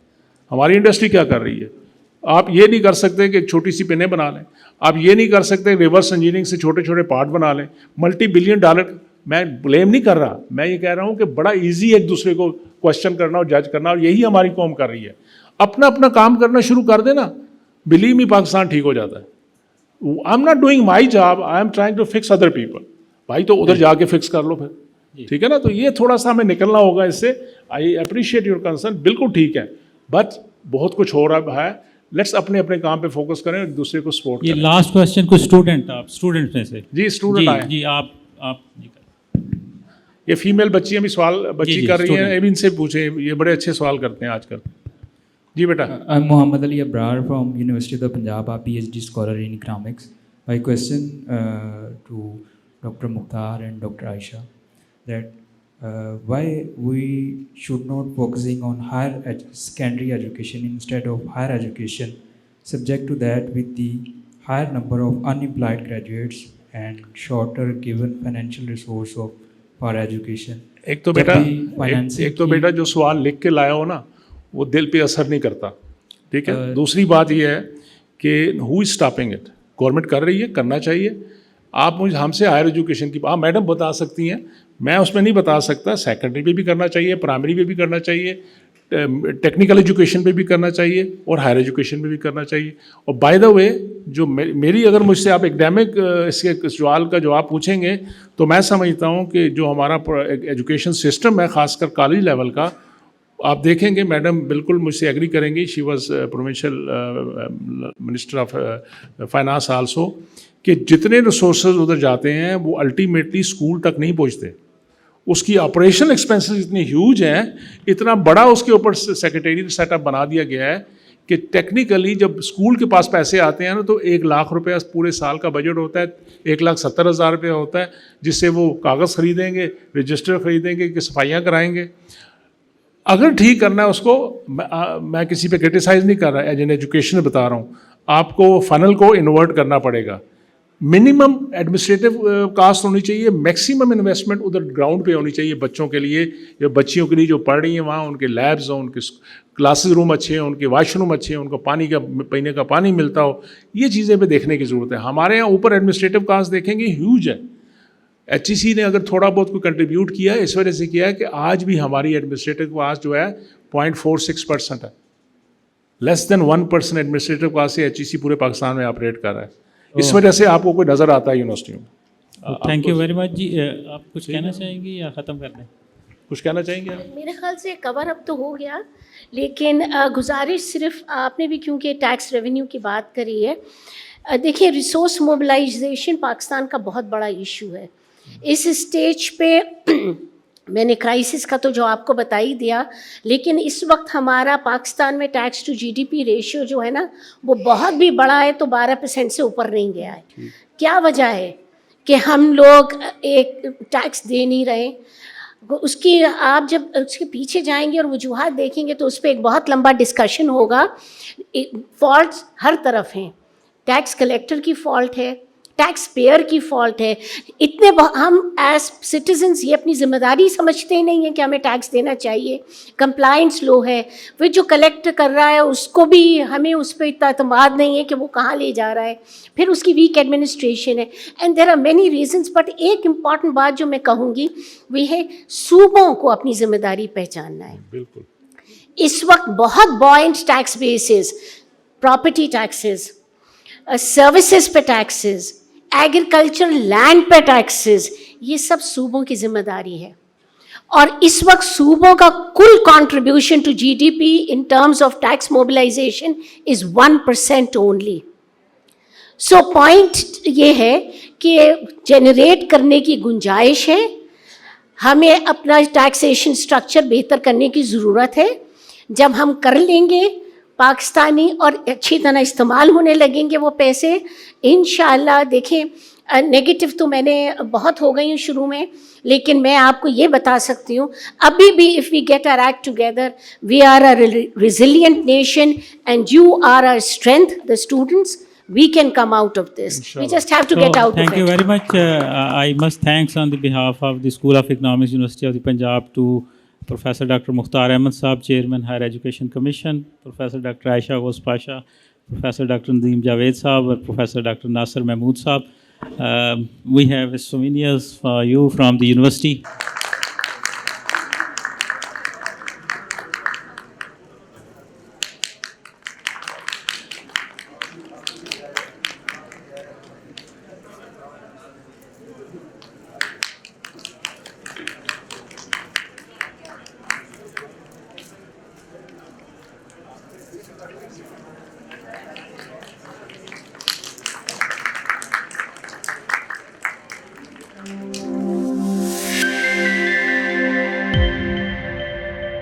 ہماری انڈسٹری کیا کر رہی ہے؟ آپ یہ نہیں کر سکتے کہ چھوٹی سی پنیں بنا لیں، آپ یہ نہیں کر سکتے ریورس انجینئرنگ سے چھوٹے چھوٹے پارٹ بنا لیں. $multi-billion، میں بلیم نہیں کر رہا، میں یہ کہہ رہا ہوں کہ بڑا ایزی ایک دوسرے کو کوشچن کرنا اور جج کرنا، اور یہی ہماری قوم کر رہی ہے. اپنا کام کرنا شروع کر دے نا، بلیو می پاکستان ٹھیک ہو جاتا ہے. I am not doing my job, I am trying to fix other people. بھائی تو ادھر جا کے فکس کر لو پھر، ٹھیک ہے نا. تو یہ تھوڑا سا ہمیں نکلنا ہوگا اس سے. آئی اپریشیٹ یور کنسرن، بالکل ٹھیک ہے، بٹ بہت کچھ ہو رہا ہے. لیٹس اپنے کام پہ فوکس کریں اور ایک دوسرے کو سپورٹ کریں. یہ لاسٹ کوشچن کوئی اسٹوڈنٹ میں سے؟ جی اسٹوڈنٹ آئے جی آپ یہ فیمیل بچیاں بھی سوال بچی کر رہی ہیں، ابھی ان سے پوچھیں، یہ بڑے اچھے سوال کرتے ہیں آج کل. جی بیٹا. Muhammad Ali Abrar from university of the Punjab, PhD scholar in economics. My question to Dr. Mukhtar and Dr. Aisha, that why we should not focusing on higher secondary education instead of higher education, subject to that with the higher number of unemployed graduates and shorter given financial resource of for education. ایک تو بیٹا جو سوال لکھ کے لایا ہو نا وہ دل پہ اثر نہیں کرتا, ٹھیک ہے. دوسری بات یہ ہے کہ ہو از اسٹاپنگ اٹ. گورنمنٹ کر رہی ہے, کرنا چاہیے. آپ مجھے ہم سے ہائر ایجوکیشن کی آپ میڈم بتا سکتی ہیں, میں اس میں نہیں بتا سکتا. سیکنڈری پہ بھی کرنا چاہیے, پرائمری پہ بھی کرنا چاہیے, ٹیکنیکل ایجوکیشن پہ بھی کرنا چاہیے اور ہائر ایجوکیشن پہ بھی کرنا چاہیے. اور بائی دا وے جو میری اگر مجھ سے آپ ایکڈیمک اس کے سوال کا جواب پوچھیں گے تو میں سمجھتا ہوں کہ جو ہمارا ایجوکیشن سسٹم ہے خاص کر کالج لیول کا, آپ دیکھیں گے میڈم بالکل مجھ سے ایگری کریں گی, she was provincial minister of finance also, کہ جتنے ریسورسز ادھر جاتے ہیں وہ الٹیمیٹلی اسکول تک نہیں پہنچتے. اس کی آپریشنل ایکسپینسز اتنی ہیوج ہیں, اتنا بڑا اس کے اوپر سیکریٹریٹ سیٹ اپ بنا دیا گیا ہے کہ ٹیکنیکلی جب اسکول کے پاس پیسے آتے ہیں نا تو 1,00,000 روپیہ پورے سال کا بجٹ ہوتا ہے, 1,70,000 روپیہ ہوتا ہے جس سے وہ کاغذ خریدیں گے, رجسٹر خریدیں گے, کہ صفائیاں کرائیں گے. اگر ٹھیک کرنا ہے اس کو, میں کسی پہ کرٹیسائز نہیں کر رہا, ایز این ایجوکیشن بتا رہا ہوں. आपको फनल को इन्वर्ट करना पड़ेगा. मिनिमम एडमिनिस्ट्रेटिव कास्ट होनी चाहिए, मैक्सिमम इन्वेस्टमेंट उधर ग्राउंड पे होनी चाहिए बच्चों के लिए या बच्चियों के लिए जो पढ़ रही हैं वहाँ, उनके लैब्स हों, उनके क्लासेस रूम अच्छे हैं, उनके वॉशरूम अच्छे हैं, उनको पानी का पीने का पानी मिलता हो, ये चीज़ें पे देखने की ज़रूरत है. हमारे यहाँ ऊपर एडमिनिस्ट्रेटिव कास्ट देखेंगे ह्यूज है. HEC ने अगर थोड़ा बहुत कोई कंट्रीब्यूट किया है, इस वजह से किया है कि आज भी हमारी एडमिनिस्ट्रेटिव कास्ट जो है 0.46% है. लेस देन 1% एडमिनिस्ट्रेटिव कास्ट से HEC पूरे पाकिस्तान में ऑपरेट कर रहा है. इस वजह से आपको कोई नज़र आता है यूनिवर्सिटी में. थैंक यू वेरी मच जी. आप कुछ कहना चाहेंगी या ख़त्म कर दें? कुछ कहना चाहेंगे आप? मेरे ख्याल से कवर अप तो हो गया, लेकिन गुजारिश सिर्फ आपने भी क्योंकि टैक्स रेवेन्यू की बात करी है, देखिए रिसोर्स मोबिलाइजेशन पाकिस्तान का बहुत बड़ा इशू है. इस स्टेज पे मैंने क्राइसिस का तो जो आपको बता ही दिया, लेकिन इस वक्त हमारा पाकिस्तान में टैक्स टू GDP रेशियो जो है ना वो बहुत भी बड़ा है, तो 12% से ऊपर नहीं गया है. क्या वजह है कि हम लोग एक टैक्स दे नहीं रहे? उसकी आप जब उसके पीछे जाएंगे और वजूहात देखेंगे तो उस पर एक बहुत लंबा डिस्कशन होगा. फॉल्ट्स हर तरफ हैं. टैक्स कलेक्टर की फॉल्ट है, टैक्स पेयर की फॉल्ट है. हम एज सिटीजन्स ये अपनी ज़िम्मेदारी समझते ही नहीं है कि हमें टैक्स देना चाहिए. कंप्लाइंस लो है, फिर जो कलेक्ट कर रहा है उसको भी हमें उस पर इतना एतमाद नहीं है कि वो कहाँ ले जा रहा है. फिर उसकी वीक एडमिनिस्ट्रेशन है. And there are many reasons, but एक इम्पॉर्टेंट बात जो मैं कहूँगी वो है सूबों को अपनी ज़िम्मेदारी पहचानना है. बिल्कुल. इस वक्त बहुत बॉइंट tax basis, property taxes, services पे टैक्सेस, एग्रीकल्चर लैंड पे टैक्सेस, ये सब सूबों की जिम्मेदारी है. और इस वक्त सूबों का कुल contribution to GDP in terms of tax mobilisation is 1% only. So point ये है कि जनरेट करने की गुंजाइश है. हमें अपना टैक्सेशन स्ट्रक्चर बेहतर करने की ज़रूरत है. जब हम कर लेंगे पाकिस्तानी और अच्छी तरह इस्तेमाल होने लगेंगे वो पैसे, इंशाअल्लाह. देखें नेगेटिव तो मैंने बहुत हो गई हूँ शुरू में, लेकिन मैं आपको ये बता सकती हूँ अभी भी if we get our act together, we are a resilient nation and you are our strength, the students. We can come out of this. We just have to get out of it. Thank you very much. I must thanks on the behalf of the School of Economics, University of the Punjab, to Professor Dr. Mukhtar Ahmed Saab, Chairman, Higher Education Commission, Professor Dr. Aisha Ghosh Pasha, Professor Dr. Nadeem Javed Saab, and Professor Dr. Nasser Mahmood Saab. We have souvenirs for you from the university.